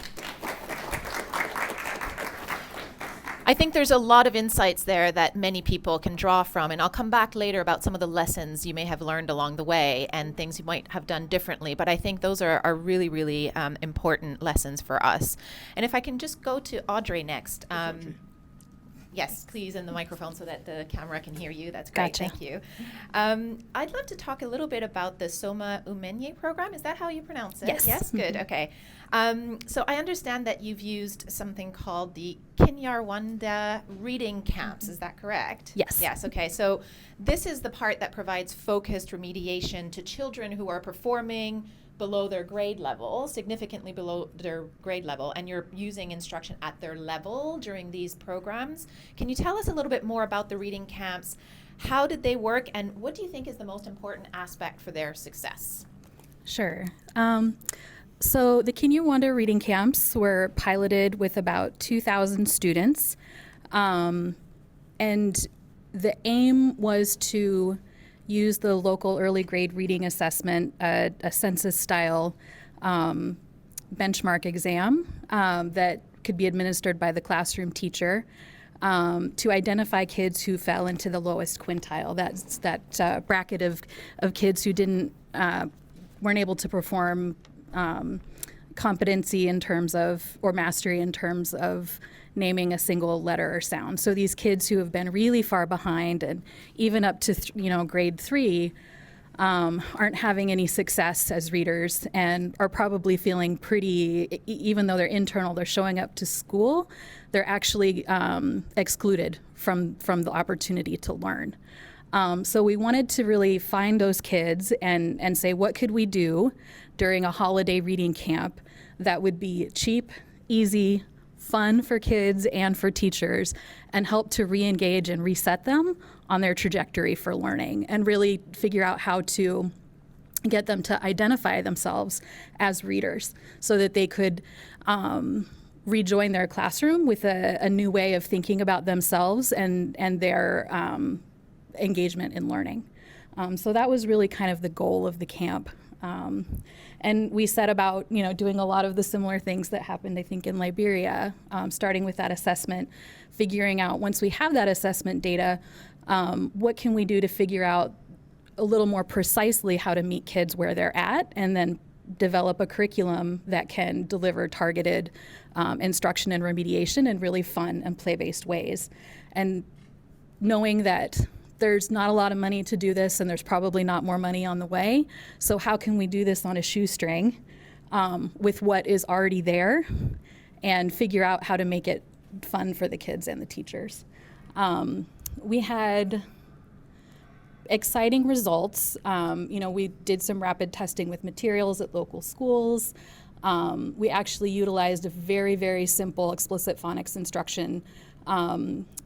I think there's a lot of insights there that many people can draw from, and I'll come back later about some of the lessons you may have learned along the way and things you might have done differently, but I think those are really, really important lessons for us. And if I can just go to Audrey next. Yes, please, in the microphone so that the camera can hear you. That's great. Gotcha. Thank you. I'd love to talk a little bit about the Soma Umenye program. Is that how you pronounce it? Yes. Yes, good. Okay. So I understand that you've used something called the Kinyarwanda reading camps. Is that correct? Yes. Yes. Okay. So this is the part that provides focused remediation to children who are performing below their grade level, significantly below their grade level, and you're using instruction at their level during these programs. Can you tell us a little bit more about the reading camps? How did they work, and what do you think is the most important aspect for their success? Sure. So the Kinyarwanda reading camps were piloted with about 2,000 students, and the aim was to use the local early grade reading assessment, a census-style benchmark exam that could be administered by the classroom teacher to identify kids who fell into the lowest quintile. That's that bracket of kids who weren't able to perform competency in terms of, or mastery in terms of, naming a single letter or sound. So these kids who have been really far behind and even up to grade 3 aren't having any success as readers and are probably feeling pretty, even though they're internal, they're showing up to school, they're actually excluded from the opportunity to learn. So we wanted to really find those kids and say, what could we do during a holiday reading camp that would be cheap, easy, fun for kids and for teachers, and help to re-engage and reset them on their trajectory for learning, and really figure out how to get them to identify themselves as readers so that they could rejoin their classroom with a new way of thinking about themselves and their engagement in learning. So that was really kind of the goal of the camp. And we set about, doing a lot of the similar things that happened, I think, in Liberia, starting with that assessment, figuring out, once we have that assessment data, what can we do to figure out a little more precisely how to meet kids where they're at, and then develop a curriculum that can deliver targeted instruction and remediation in really fun and play-based ways. And knowing that there's not a lot of money to do this, and there's probably not more money on the way. So how can we do this on a shoestring with what is already there, and figure out how to make it fun for the kids and the teachers? We had exciting results. We did some rapid testing with materials at local schools. We actually utilized a very, very simple explicit phonics instruction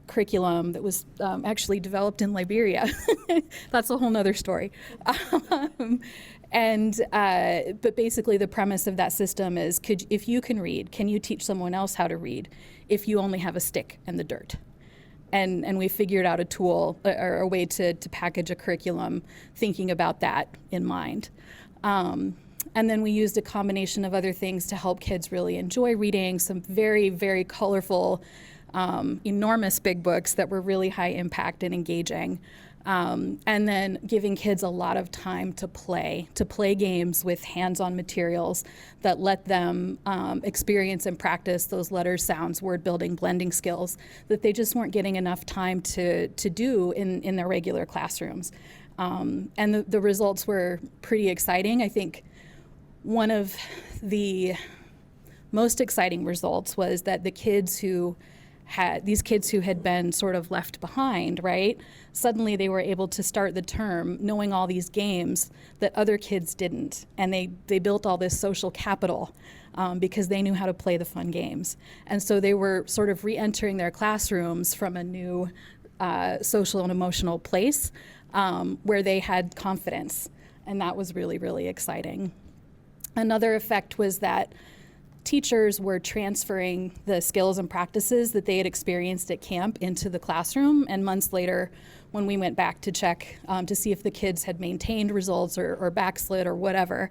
curriculum that was actually developed in Liberia. That's a whole nother story. But basically the premise of that system is, if you can read, can you teach someone else how to read if you only have a stick and the dirt? And we figured out a tool or a way to package a curriculum thinking about that in mind. And then we used a combination of other things to help kids really enjoy reading, some very, very colorful, enormous big books that were really high impact and engaging. And then giving kids a lot of time to play games with hands-on materials that let them experience and practice those letters, sounds, word building, blending skills that they just weren't getting enough time to do in their regular classrooms. And the results were pretty exciting. I think one of the most exciting results was that the kids who had been sort of left behind, right? Suddenly they were able to start the term knowing all these games that other kids didn't. And they built all this social capital because they knew how to play the fun games. And so they were sort of re-entering their classrooms from a new social and emotional place where they had confidence. And that was really, really exciting. Another effect was that teachers were transferring the skills and practices that they had experienced at camp into the classroom. And months later, when we went back to check to see if the kids had maintained results or backslid or whatever,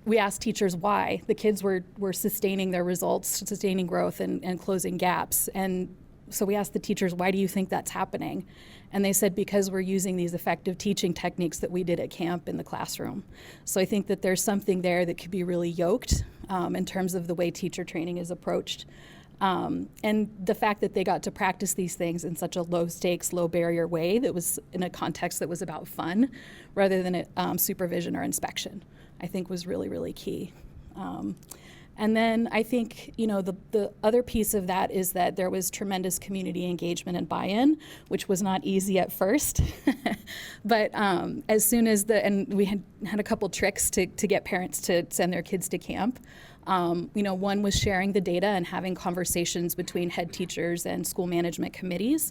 we asked teachers why. The kids were sustaining their results, sustaining growth and closing gaps. And so we asked the teachers, why do you think that's happening? And they said, because we're using these effective teaching techniques that we did at camp in the classroom. So I think that there's something there that could be really yoked in terms of the way teacher training is approached. And the fact that they got to practice these things in such a low stakes, low barrier way that was in a context that was about fun rather than supervision or inspection, I think was really, really key. And then I think, the other piece of that is that there was tremendous community engagement and buy-in, which was not easy at first. But as soon as and we had a couple tricks to get parents to send their kids to camp. One was sharing the data and having conversations between head teachers and school management committees,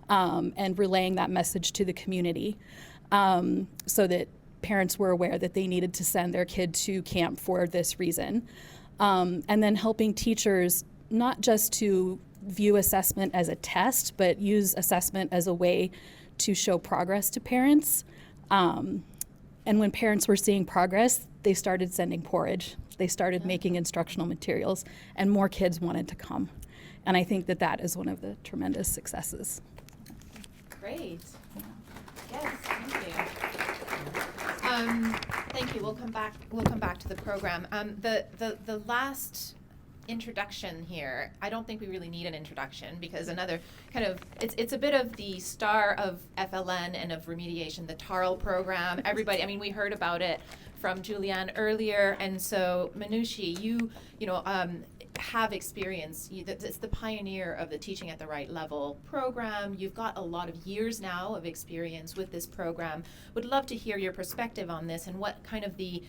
and relaying that message to the community, so that parents were aware that they needed to send their kid to camp for this reason. And then helping teachers not just to view assessment as a test, but use assessment as a way to show progress to parents. And when parents were seeing progress, they started sending porridge. They started making instructional materials, and more kids wanted to come. And I think that is one of the tremendous successes. Great. Yes, thank you. Thank you. We'll come back to the program. The last introduction here, I don't think we really need an introduction, because another kind of, it's a bit of the star of FLN and of remediation, the TARL program. Everybody, we heard about it from Julianne earlier, and so Manushi, you have experience. It's the pioneer of the Teaching at the Right Level program. You've got a lot of years now of experience with this program. Would love to hear your perspective on this and what kind of the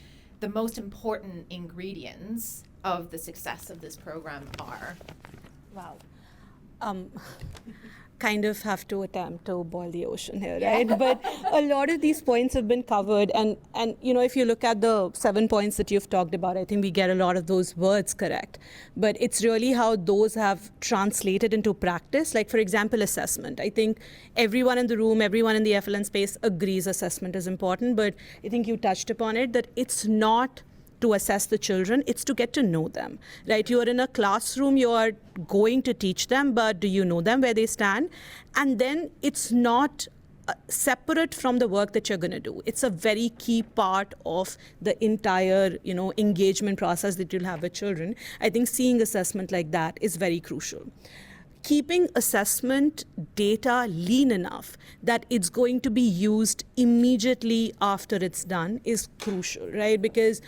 most important ingredients of the success of this program are. Wow. Kind of have to attempt to boil the ocean here, right? But a lot of these points have been covered, and if you look at the 7 points that you've talked about, I think we get a lot of those words correct. But it's really how those have translated into practice. Like, for example, assessment. I think everyone in the room, everyone in the FLN space agrees assessment is important, but I think you touched upon it, that it's not to assess the children, it's to get to know them, right? You are in a classroom, you are going to teach them, but do you know them where they stand? And then it's not separate from the work that you're going to do. It's a very key part of the entire, engagement process that you'll have with children. I think seeing assessment like that is very crucial. Keeping assessment data lean enough that it's going to be used immediately after it's done is crucial, right? Because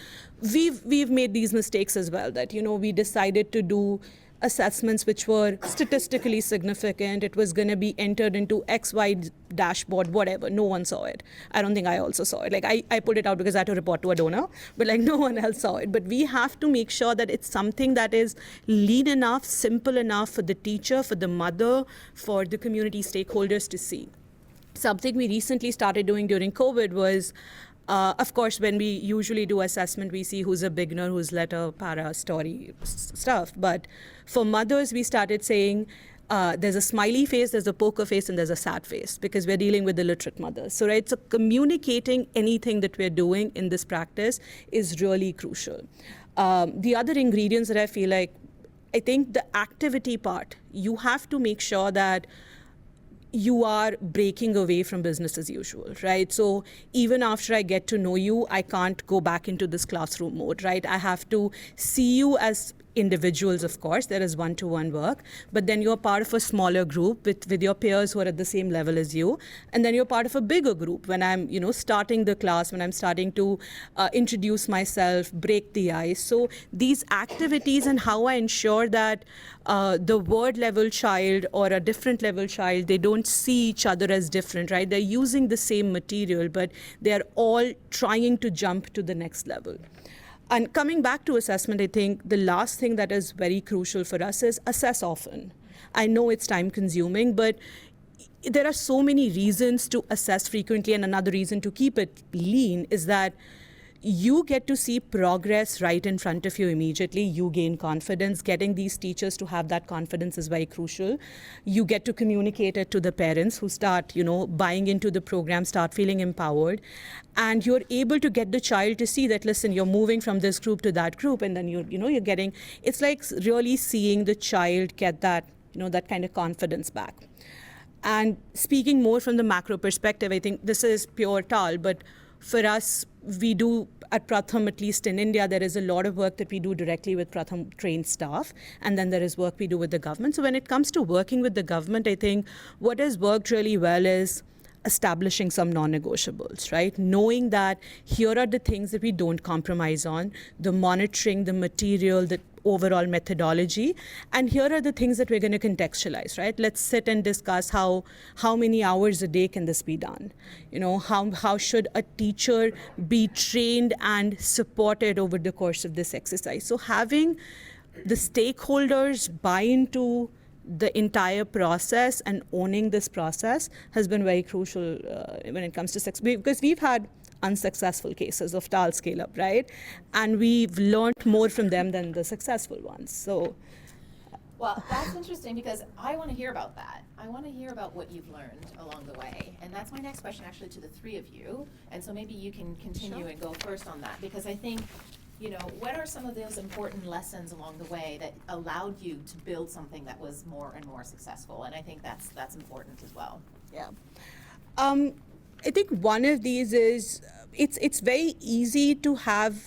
we've made these mistakes as well, that, we decided to do assessments which were statistically significant. It was going to be entered into XY dashboard, whatever. No one saw it. I don't think I also saw it. Like, I put it out because I had to report to a donor, but no one else saw it. But we have to make sure that it's something that is lean enough, simple enough for the teacher, for the mother, for the community stakeholders to see. Something we recently started doing during COVID was, of course, when we usually do assessment, we see who's a beginner, who's letter, para, story stuff. But for mothers, we started saying there's a smiley face, there's a poker face, and there's a sad face, because we're dealing with illiterate mothers. So, right, so communicating anything that we're doing in this practice is really crucial. The other ingredients that I feel like, I think the activity part, you have to make sure that you are breaking away from business as usual, right? So even after I get to know you, I can't go back into this classroom mode, right? I have to see you as individuals, of course. There is one-to-one work, but then you're part of a smaller group with your peers who are at the same level as you, and then you're part of a bigger group when I'm, starting the class, when I'm starting to introduce myself, break the ice. So these activities and how I ensure that the word level child or a different level child, they don't see each other as different, right? They're using the same material, but they're all trying to jump to the next level. And coming back to assessment, I think the last thing that is very crucial for us is assess often. I know it's time consuming, but there are so many reasons to assess frequently, and another reason to keep it lean is that you get to see progress right in front of you immediately. You gain confidence. Getting these teachers to have that confidence is very crucial. You get to communicate it to the parents who start, buying into the program, start feeling empowered. And you're able to get the child to see that, listen, you're moving from this group to that group, and then you're getting, it's like really seeing the child get that, that kind of confidence back. And speaking more from the macro perspective, I think this is pure TAL, but for us, we do at Pratham, at least in India, there is a lot of work that we do directly with Pratham trained staff, and then there is work we do with the government. So when it comes to working with the government, I think what has worked really well is establishing some non-negotiables, right? Knowing that here are the things that we don't compromise on, the monitoring, the material, the overall methodology, and here are the things that we're going to contextualize, right? Let's sit and discuss how many hours a day can this be done? You know, how should a teacher be trained and supported over the course of this exercise? So having the stakeholders buy into the entire process and owning this process has been very crucial when it comes to success, because we've had unsuccessful cases of TAL scale up, right? And we've learned more from them than the successful ones. So, Well, that's interesting because I want to hear about that. I want to hear about what you've learned along the way. And that's my next question actually to the three of you. And so maybe you can continue and go first on that, because I think, you know, what are some of those important lessons along the way that allowed you to build something that was more and more successful? And I think that's important as well. yeah. I think one of these is it's very easy to have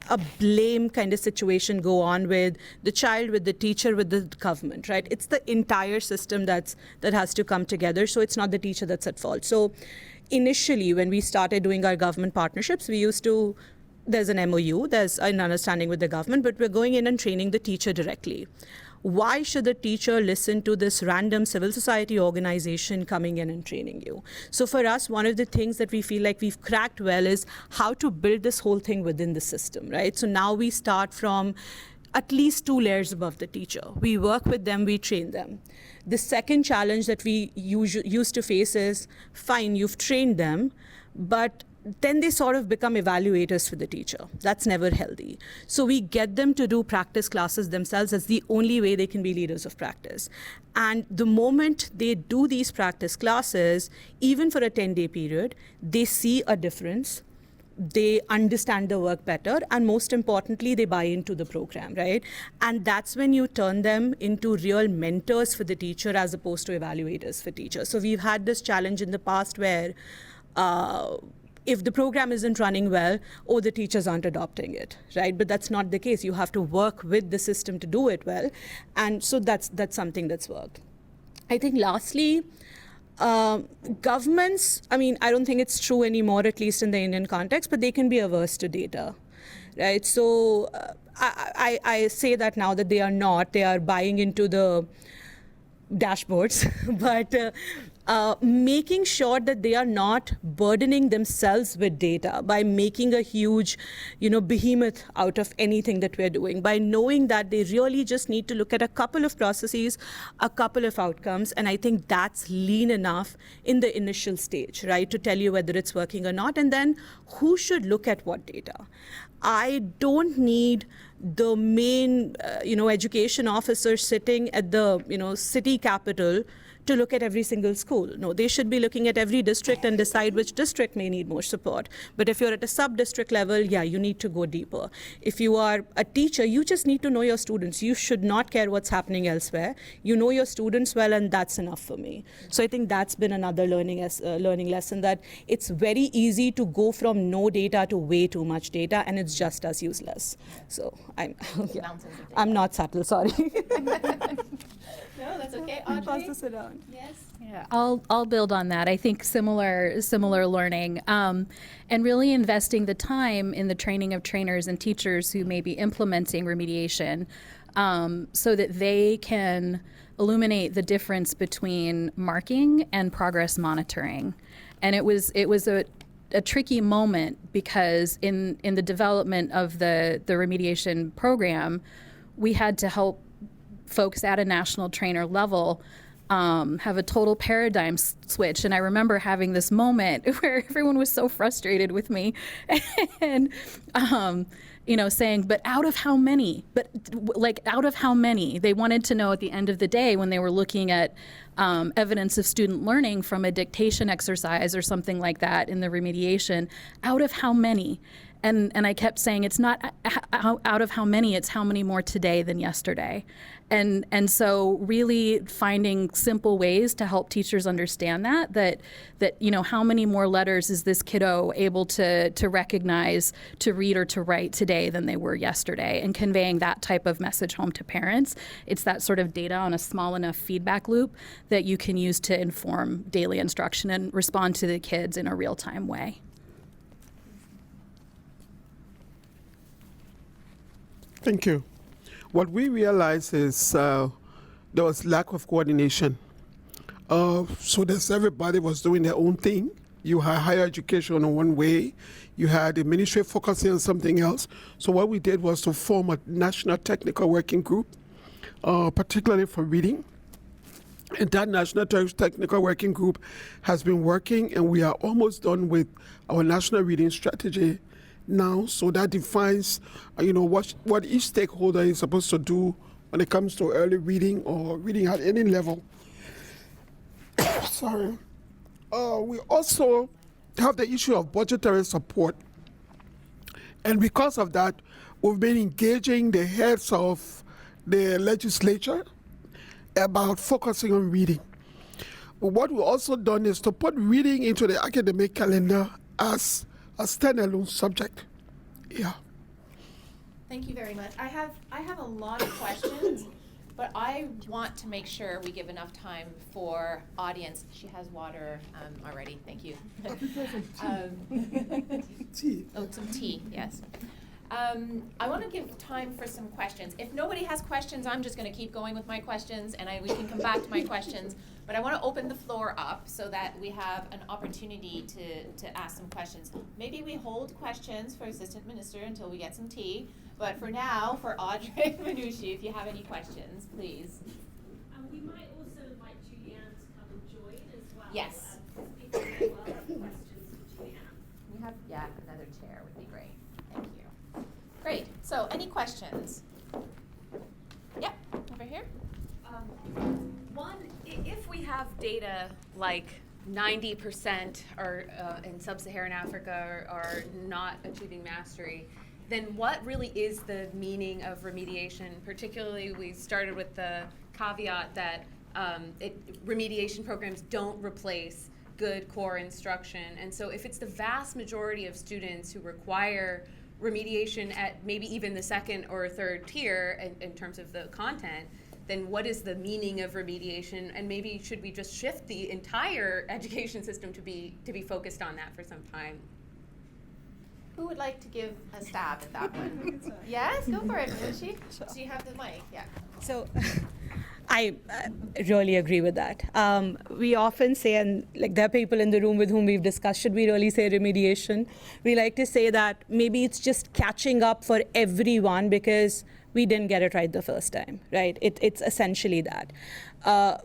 a blame kind of situation go on with the child, with the teacher, with the government, right? It's the entire system that has to come together. So it's not the teacher that's at fault. So initially, when we started doing our government partnerships, there's an MOU, there's an understanding with the government, but we're going in and training the teacher directly. Why should the teacher listen to this random civil society organization coming in and training you? So for us, one of the things that we feel like we've cracked well is how to build this whole thing within the system, right? So now we start from at least 2 layers above the teacher. We work with them, we train them. The second challenge that we used to face is, fine, you've trained them, but then they sort of become evaluators for the teacher. That's never healthy. So we get them to do practice classes themselves as the only way they can be leaders of practice. And the moment they do these practice classes, even for a 10-day period, they see a difference. They understand the work better, and most importantly, they buy into the program, right? And that's when you turn them into real mentors for the teacher as opposed to evaluators for teachers. So we've had this challenge in the past where if the program isn't running well, the teachers aren't adopting it, right? But that's not the case. You have to work with the system to do it well. And so that's something that's worked. I think lastly, governments, I don't think it's true anymore, at least in the Indian context, but they can be averse to data, right? So I say that now that they are not. They are buying into the dashboards, but making sure that they are not burdening themselves with data by making a huge, behemoth out of anything that we're doing, by knowing that they really just need to look at a couple of processes, a couple of outcomes, and I think that's lean enough in the initial stage, right, to tell you whether it's working or not, and then who should look at what data. I don't need the main, education officer sitting at the, city capital to look at every single school. No, they should be looking at every district and decide which district may need more support. But if you're at a sub-district level, you need to go deeper. If you are a teacher, you just need to know your students. You should not care what's happening elsewhere. You know your students well, and that's enough for me. So I think that's been another learning lesson, that it's very easy to go from no data to way too much data, and it's just as useless. So I'm not subtle, sorry. No, that's okay. Audrey? Pass it on. Yes. Yeah, I'll build on that. I think similar learning, and really investing the time in the training of trainers and teachers who may be implementing remediation, so that they can illuminate the difference between marking and progress monitoring. And it was a tricky moment, because in the development of the remediation program, we had to help folks at a national trainer level have a total paradigm switch. And I remember having this moment where everyone was so frustrated with me and, saying, but out of how many? Out of how many? They wanted to know at the end of the day, when they were looking at evidence of student learning from a dictation exercise or something like that in the remediation, out of how many? And I kept saying, it's not out of how many, it's how many more today than yesterday. And so really finding simple ways to help teachers understand that how many more letters is this kiddo able to recognize, to read or to write today than they were yesterday, and conveying that type of message home to parents. It's that sort of data on a small enough feedback loop that you can use to inform daily instruction and respond to the kids in a real-time way. Thank you. What we realized is there was lack of coordination. So that everybody was doing their own thing. You had higher education in one way. You had the ministry focusing on something else. So what we did was to form a national technical working group, particularly for reading. And that national technical working group has been working, and we are almost done with our national reading strategy now. So that defines, what each stakeholder is supposed to do when it comes to early reading or reading at any level. Sorry. We also have the issue of budgetary support. And because of that, we've been engaging the heads of the legislature about focusing on reading. But what we've also done is to put reading into the academic calendar as a standalone subject. Yeah. Thank you very much. I have a lot of questions, but I want to make sure we give enough time for audience. She has water already. Thank you. Tea. Oh, some tea. Yes. I want to give time for some questions. If nobody has questions, I'm just going to keep going with my questions, and we can come back to my questions. But I want to open the floor up so that we have an opportunity to ask some questions. Maybe we hold questions for Assistant Minister until we get some tea. But for now, for Audrey Minucci, if you have any questions, please. We might also invite Julianne to come and join as well. Yes. If people have questions for Julianne. We have, another chair would be great. Thank you. Great. So, any questions? Yep, over here. One, if we have data like 90% are in sub-Saharan Africa are not achieving mastery, then what really is the meaning of remediation? Particularly, we started with the caveat that remediation programs don't replace good core instruction. And so if it's the vast majority of students who require remediation at maybe even the second or third tier in terms of the content, then what is the meaning of remediation? And maybe should we just shift the entire education system to be focused on that for some time? Who would like to give a stab at that one? Yes, go for it, Minucci. So you have the mic, yeah. So I really agree with that. We often say, and like there are people in the room with whom we've discussed, should we really say remediation? We like to say that maybe it's just catching up for everyone because we didn't get it right the first time, right? It's essentially that.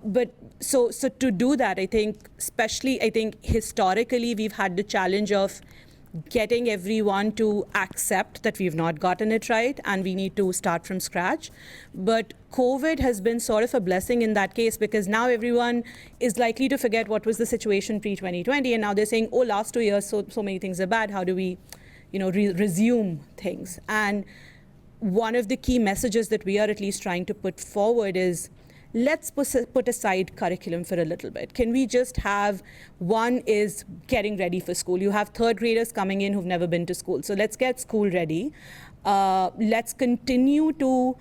But so to do that, I think, especially, historically, we've had the challenge of getting everyone to accept that we've not gotten it right and we need to start from scratch. But COVID has been sort of a blessing in that case because now everyone is likely to forget what was the situation pre-2020, and now they're saying, oh, last 2 years, so many things are bad. How do we, resume things? And one of the key messages that we are at least trying to put forward is, let's put aside curriculum for a little bit. Can we just have, one is getting ready for school. You have third graders coming in who've never been to school. So let's get school ready. Let's continue to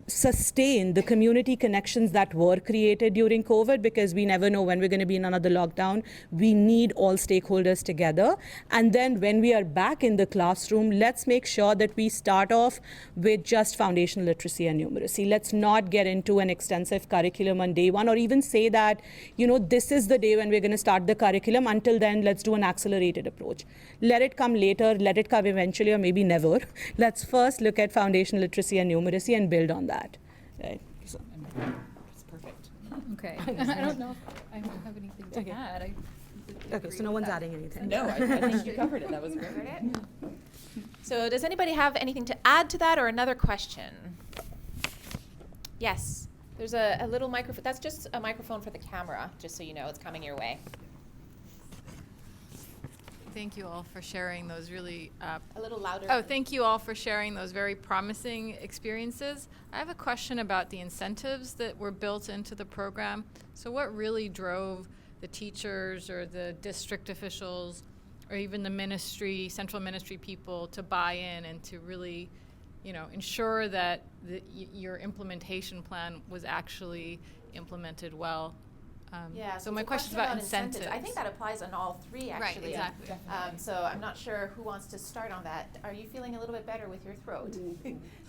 sustain the community connections that were created during COVID, because we never know when we're going to be in another lockdown. We need all stakeholders together. And then when we are back in the classroom, let's make sure that we start off with just foundational literacy and numeracy. Let's not get into an extensive curriculum on day one, or even say that, this is the day when we're going to start the curriculum. Until then, let's do an accelerated approach. Let it come later, let it come eventually, or maybe never. Let's first look at foundational literacy and numeracy and build on that. Right. So. It's perfect. Okay. I don't know if I have anything to add. Okay, so no one's adding anything. No, I think you covered it. That was great. So does anybody have anything to add to that or another question? Yes, there's a little microphone. That's just a microphone for the camera, just so you know it's coming your way. thank you all for sharing those really. A little louder. Oh, thank you all for sharing those very promising experiences. I have a question about the incentives that were built into the program. So, what really drove the teachers or the district officials or even the ministry, central ministry people to buy in and to really, ensure that your implementation plan was actually implemented well? So my question is about incentives. I think that applies on all three, actually. Right, exactly. So I'm not sure who wants to start on that. Are you feeling a little bit better with your throat? Do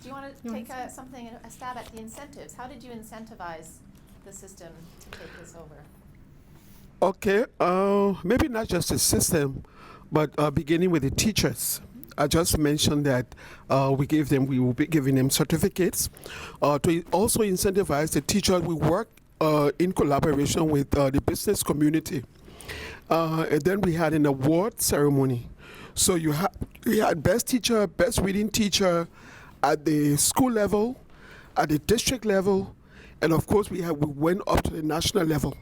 you want to take a stab at the incentives? How did you incentivize the system to take this over? Okay, maybe not just the system, but beginning with the teachers. I just mentioned that we will be giving them certificates. To also incentivize the teachers, we work in collaboration with the business community. And then we had an award ceremony. So we had best teacher, best reading teacher at the school level, at the district level, and of course we went up to the national level.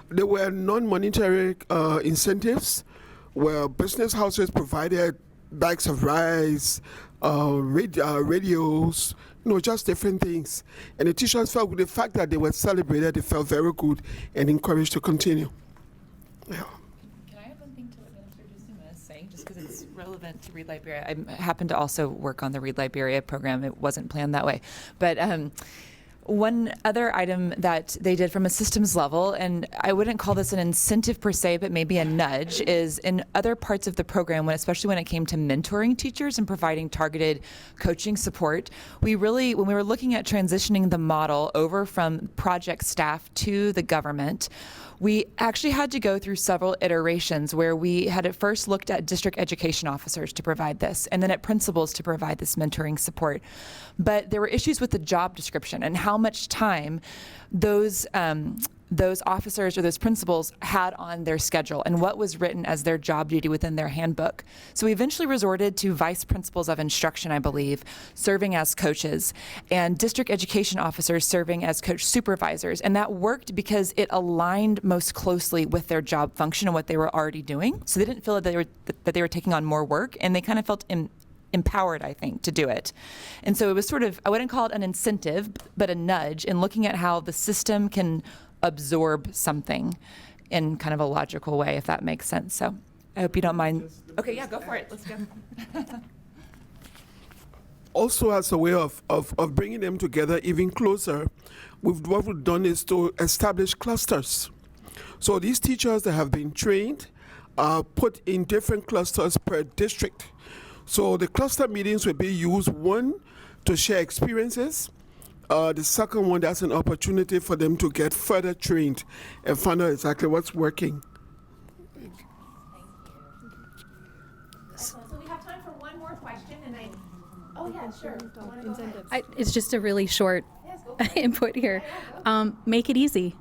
There were non-monetary incentives where business houses provided bags of rice, radios, just different things. And the teachers felt with the fact that they were celebrated, they felt very good and encouraged to continue. Yeah. Can I have one thing to introduce him as saying, just because it's relevant to Read Liberia? I happen to also work on the Read Liberia program. It wasn't planned that way. But one other item that they did from a systems level, and I wouldn't call this an incentive per se, but maybe a nudge, is in other parts of the program, especially when it came to mentoring teachers and providing targeted coaching support, when we were looking at transitioning the model over from project staff to the government, we actually had to go through several iterations where we had at first looked at district education officers to provide this, and then at principals to provide this mentoring support. But there were issues with the job description and how much time those officers or those principals had on their schedule and what was written as their job duty within their handbook. So we eventually resorted to vice principals of instruction, I believe, serving as coaches, and district education officers serving as coach supervisors. And that worked because it aligned most closely with their job function and what they were already doing. So they didn't feel that they were taking on more work, and they kind of felt empowered, I think, to do it. And so it was sort of, I wouldn't call it an incentive, but a nudge in looking at how the system can absorb something in kind of a logical way, if that makes sense. So I hope you don't mind. Okay, yeah, go for it. Let's go. Also, as a way of bringing them together even closer, what we've done is to establish clusters. So these teachers that have been trained are put in different clusters per district. So the cluster meetings will be used, one, to share experiences. The second one, that's an opportunity for them to get further trained and find out exactly what's working. Thank you. Excellent. So we have time for one more question, oh yeah, sure. You wanna go ahead? It's just a really short Yes, go for it. input here. Make it easy.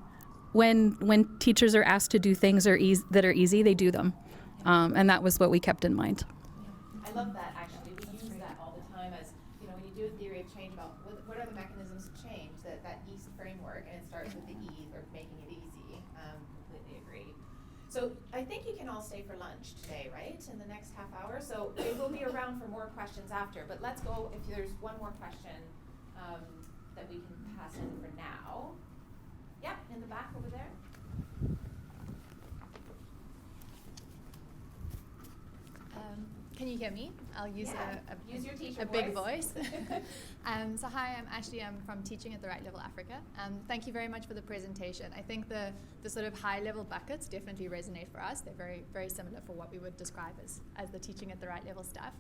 When teachers are asked to do things that are easy, they do them. And that was what we kept in mind. I love that, actually. We use that all the time as, when you do a theory of change about what are the mechanisms of change, that EASE framework, and it starts with the E, or making it easy. Completely agree. So I think you can all stay for lunch today, right, in the next half hour? So we will be around for more questions after, but let's go, if there's one more question that we can pass in for now. Yeah, in the back over there. Can you hear me? I'll use Use your teacher a big voice. voice. So hi, I'm Ashley. I'm from Teaching at the Right Level Africa. Thank you very much for the presentation. I think the sort of high level buckets definitely resonate for us. They're very, very similar for what we would describe as the Teaching at the Right Level stuff.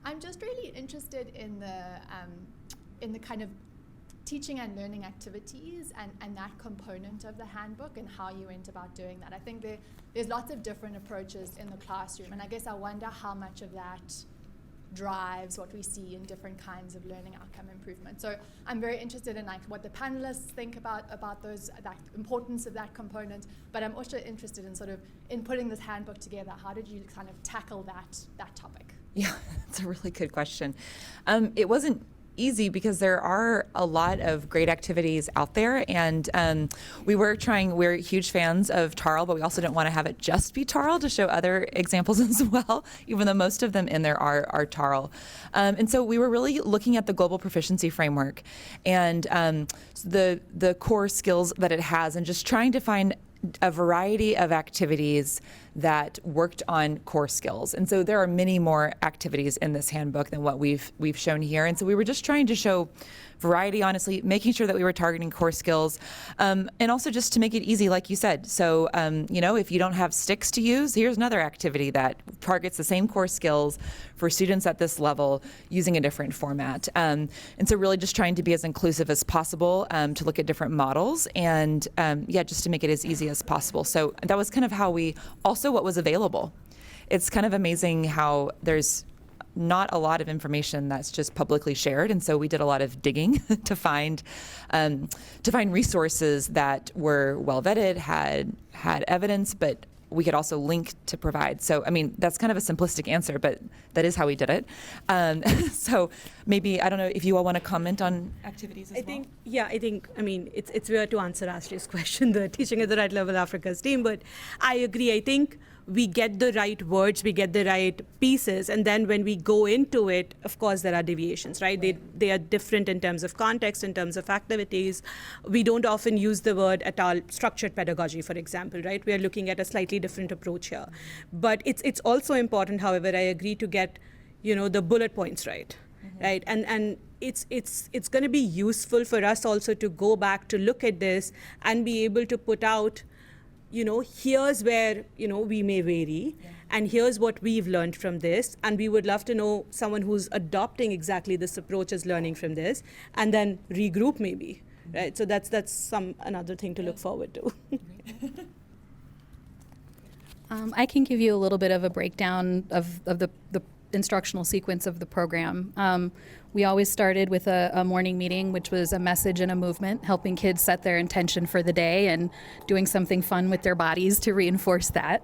I'm just really interested in the kind of teaching and learning activities and that component of the handbook and how you went about doing that. I think there's lots of different approaches in the classroom, and I guess I wonder how much of that drives what we see in different kinds of learning outcome improvement. So I'm very interested in what the panelists think about that importance of that component, but I'm also interested in sort of in putting this handbook together. How did you kind of tackle that topic? Yeah, that's a really good question. It wasn't easy because there are a lot of great activities out there, and we're huge fans of TARL, but we also don't want to have it just be TARL, to show other examples as well, even though most of them in there are TARL. And so we were really looking at the Global Proficiency Framework and the core skills that it has, and just trying to find a variety of activities that worked on core skills. And so there are many more activities in this handbook than what we've shown here. And so we were just trying to show variety, honestly, making sure that we were targeting core skills, and also just to make it easy, like you said. So, if you don't have sticks to use, here's another activity that targets the same core skills for students at this level using a different format. And so really just trying to be as inclusive as possible, to look at different models, and just to make it as easy as possible. So that was kind of how also what was available. It's kind of amazing how there's not a lot of information that's just publicly shared, and so we did a lot of digging to find resources that were well vetted, had evidence, but we could also link to provide. So, I mean, that's kind of a simplistic answer, but that is how we did it. So maybe, I don't know if you all want to comment on activities as well. I mean, it's weird to answer Ashley's question, the Teaching at the Right Level Africa's team, but I agree. I think we get the right words, we get the right pieces, and then when we go into it, of course, there are deviations, right? They are different in terms of context, in terms of activities. We don't often use the word at all, structured pedagogy, for example, right? We are looking at a slightly different approach here. But it's also important, however, I agree, to get, the bullet points right, right? And it's going to be useful for us also to go back to look at this and be able to put out, here's where, we may vary, and here's what we've learned from this, and we would love to know someone who's adopting exactly this approach is learning from this, and then regroup maybe, right? So that's another thing to look forward to. I can give you a little bit of a breakdown of the instructional sequence of the program. We always started with a morning meeting, which was a message and a movement, helping kids set their intention for the day and doing something fun with their bodies to reinforce that.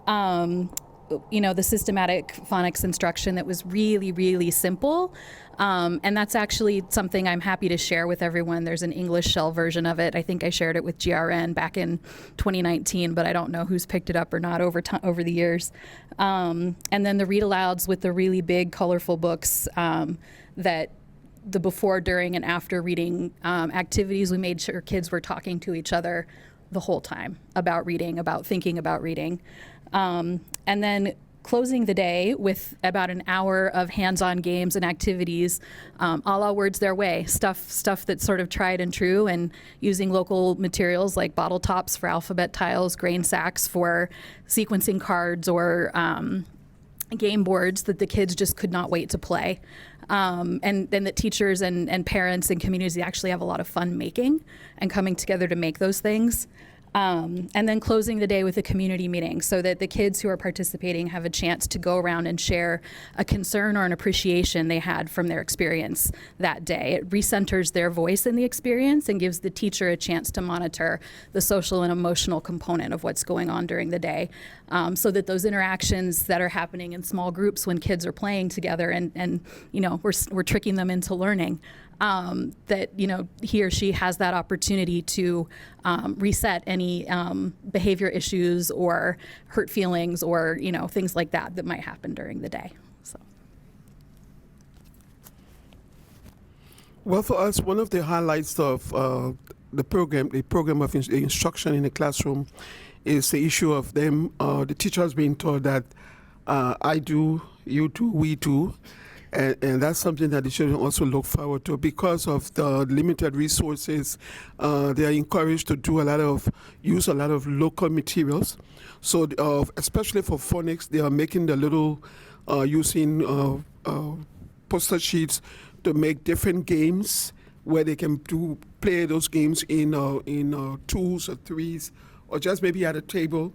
The systematic phonics instruction that was really, really simple. And that's actually something I'm happy to share with everyone. There's an English shell version of it. I think I shared it with GRN back in 2019, but I don't know who's picked it up or not over the years. And then the read alouds with the really big, colorful books that the before, during, and after reading activities, we made sure kids were talking to each other the whole time about reading, about thinking about reading. And then closing the day with about an hour of hands-on games and activities, a la Words Their Way, stuff that's sort of tried and true, and using local materials like bottle tops for alphabet tiles, grain sacks for sequencing cards, or game boards that the kids just could not wait to play. And that teachers and parents and communities actually have a lot of fun making and coming together to make those things. And then closing the day with a community meeting so that the kids who are participating have a chance to go around and share a concern or an appreciation they had from their experience that day. It recenters their voice in the experience and gives the teacher a chance to monitor the social and emotional component of what's going on during the day, so that those interactions that are happening in small groups when kids are playing together and we're tricking them into learning, that he or she has that opportunity to reset any behavior issues or hurt feelings or things like that might happen during the day. So. Well, for us, one of the highlights of the program of instruction in the classroom, is the issue of them, the teachers being told that I do, you do, we do. And that's something that the children also look forward to. Because of the limited resources, they are encouraged to use a lot of local materials. So especially for phonics, they are making the little, using poster sheets to make different games where they can play those games in 2s or 3s, or just maybe at a table.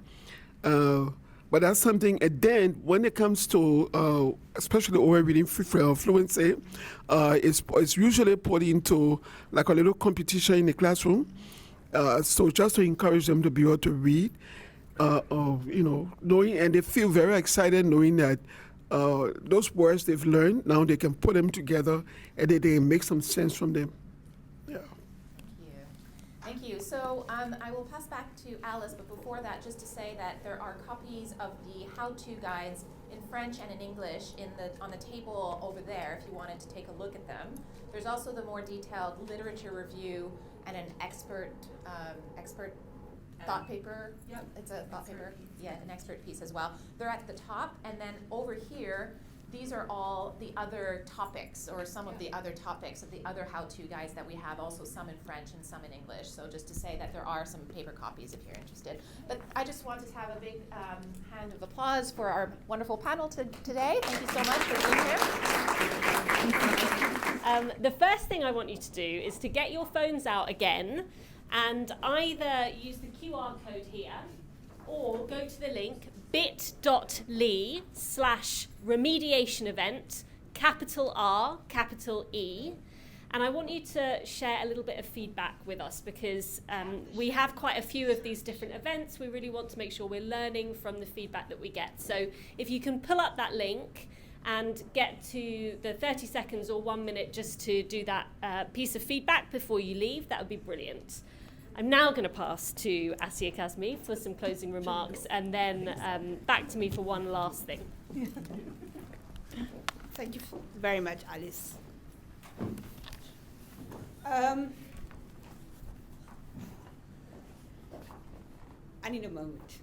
But that's something, and then when it comes to, especially oral reading fluency, it's usually put into like a little competition in the classroom. So just to encourage them to be able to read, knowing, and they feel very excited knowing that those words they've learned, now they can put them together and they make some sense from them. Yeah. Thank you. So I will pass back to Alice, but before that, just to say that there are copies of the how-to guides in French and in English on the table over there if you wanted to take a look at them. There's also the more detailed literature review and an expert thought paper. Yep. It's a thought paper. Yeah, an expert piece as well. They're at the top, and then over here, these are all the other topics, or some of the other topics of the other how-to guides that we have, also some in French and some in English. So just to say that there are some paper copies if you're interested. But I just wanted to have a big hand of applause for our wonderful panel today. Thank you so much for being here. The first thing I want you to do is to get your phones out again and either use the QR code here or go to the link bit.ly/remediation event, capital R, capital E. And I want you to share a little bit of feedback with us because we have quite a few of these different events. We really want to make sure we're learning from the feedback that we get. So if you can pull up that link and get to the 30 seconds or 1 minute just to do that piece of feedback before you leave, that would be brilliant. I'm now going to pass to Asiya Kazmi for some closing remarks and then back to me for one last thing. Thank you very much, Alice. I need a moment.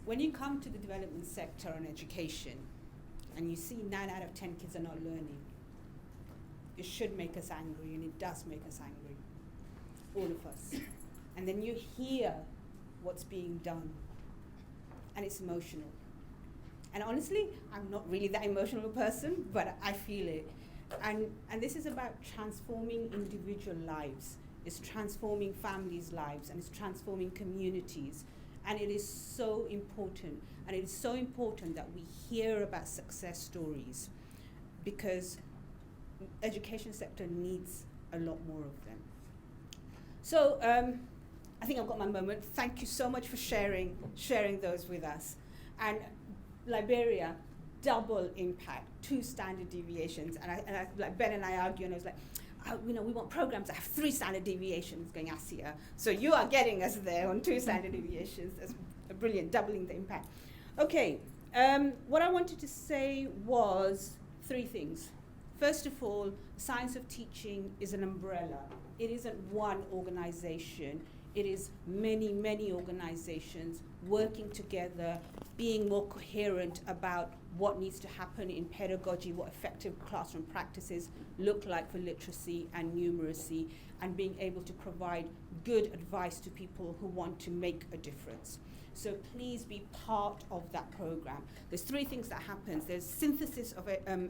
When you come to the development sector and education and you see 9 out of 10 kids are not learning, it should make us angry, and it does make us angry, all of us. And then you hear what's being done, and it's emotional. And honestly, I'm not really that emotional person, but I feel it. And this is about transforming individual lives. It's transforming families' lives, and it's transforming communities. And it is so important. And it is so important that we hear about success stories, because education sector needs a lot more of them. So I think I've got my moment. Thank you so much for sharing those with us. And Liberia, double impact, 2 standard deviations. And I like Ben and I argue, and I was like, we want programs that have 3 standard deviations going ASEA. So you are getting us there on 2 standard deviations. That's brilliant, doubling the impact. Okay, what I wanted to say was 3 things. First of all, science of teaching is an umbrella. It isn't one organization. It is many, many organizations working together, being more coherent about what needs to happen in pedagogy, what effective classroom practices look like for literacy and numeracy, and being able to provide good advice to people who want to make a difference. So please be part of that program. There's 3 things that happens. There's synthesis of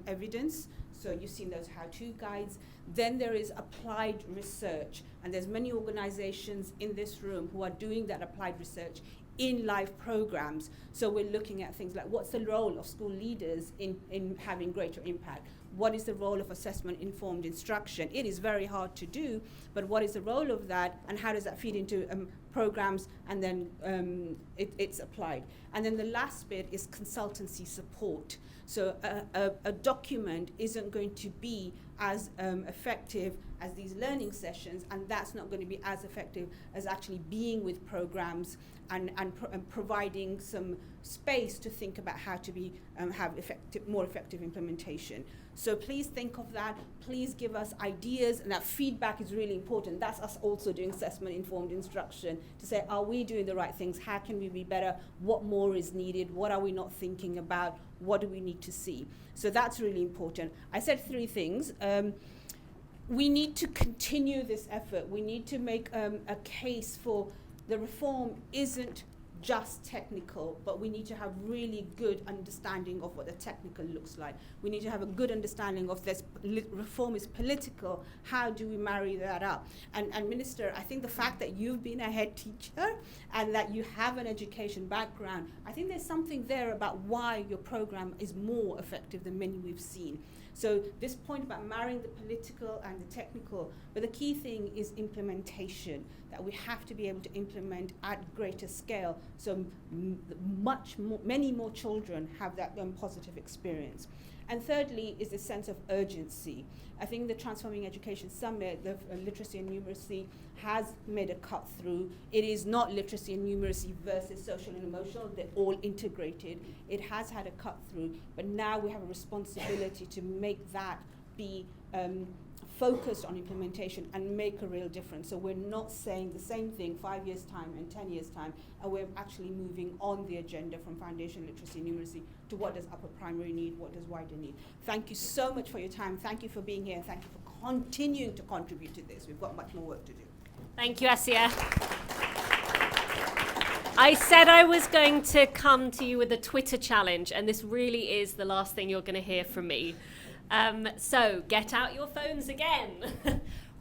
evidence. So you've seen those how-to guides. Then there is applied research. And there's many organizations in this room who are doing that applied research in live programs. So we're looking at things like, what's the role of school leaders in having greater impact? What is the role of assessment-informed instruction? It is very hard to do, but what is the role of that, and how does that feed into programs, and then it's applied? And then the last bit is consultancy support. So a document isn't going to be as effective as these learning sessions, and that's not going to be as effective as actually being with programs and providing some space to think about how to be have more effective implementation. So please think of that. Please give us ideas, and that feedback is really important. That's us also doing assessment-informed instruction to say, are we doing the right things? How can we be better? What more is needed? What are we not thinking about? What do we need to see? So that's really important. I said 3 things. We need to continue this effort. We need to make a case for the reform isn't just technical, but we need to have really good understanding of what the technical looks like. We need to have a good understanding of this reform is political. How do we marry that up? And Minister, I think the fact that you've been a head teacher and that you have an education background, I think there's something there about why your program is more effective than many we've seen. So this point about marrying the political and the technical, but the key thing is implementation, that we have to be able to implement at greater scale, so many more children have that positive experience. And thirdly is the sense of urgency. I think the Transforming Education Summit, the literacy and numeracy, has made a cut through. It is not literacy and numeracy versus social and emotional, they're all integrated. It has had a cut through, but now we have a responsibility to make that be focused on implementation and make a real difference. So we're not saying the same thing 5 years' time and 10 years' time, and we're actually moving on the agenda from foundation literacy and numeracy to what does upper primary need, what does wider need. Thank you so much for your time. Thank you for being here. Thank you for continuing to contribute to this. We've got much more work to do. Thank you, Asia. I said I was going to come to you with a Twitter challenge, and this really is the last thing you're going to hear from me. So get out your phones again.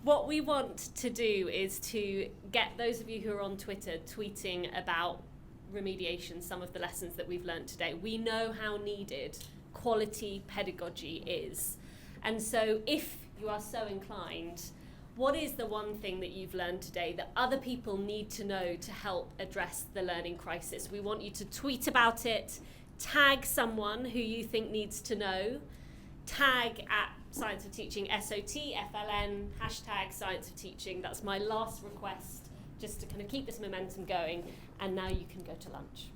What we want to do is to get those of you who are on Twitter tweeting about remediation, some of the lessons that we've learned today. We know how needed quality pedagogy is. And so if you are so inclined, what is the one thing that you've learned today that other people need to know to help address the learning crisis? We want you to tweet about it, tag someone who you think needs to know, tag at Science of Teaching SOT, FLN, hashtag Science of Teaching. That's my last request, just to kind of keep this momentum going. And now you can go to lunch.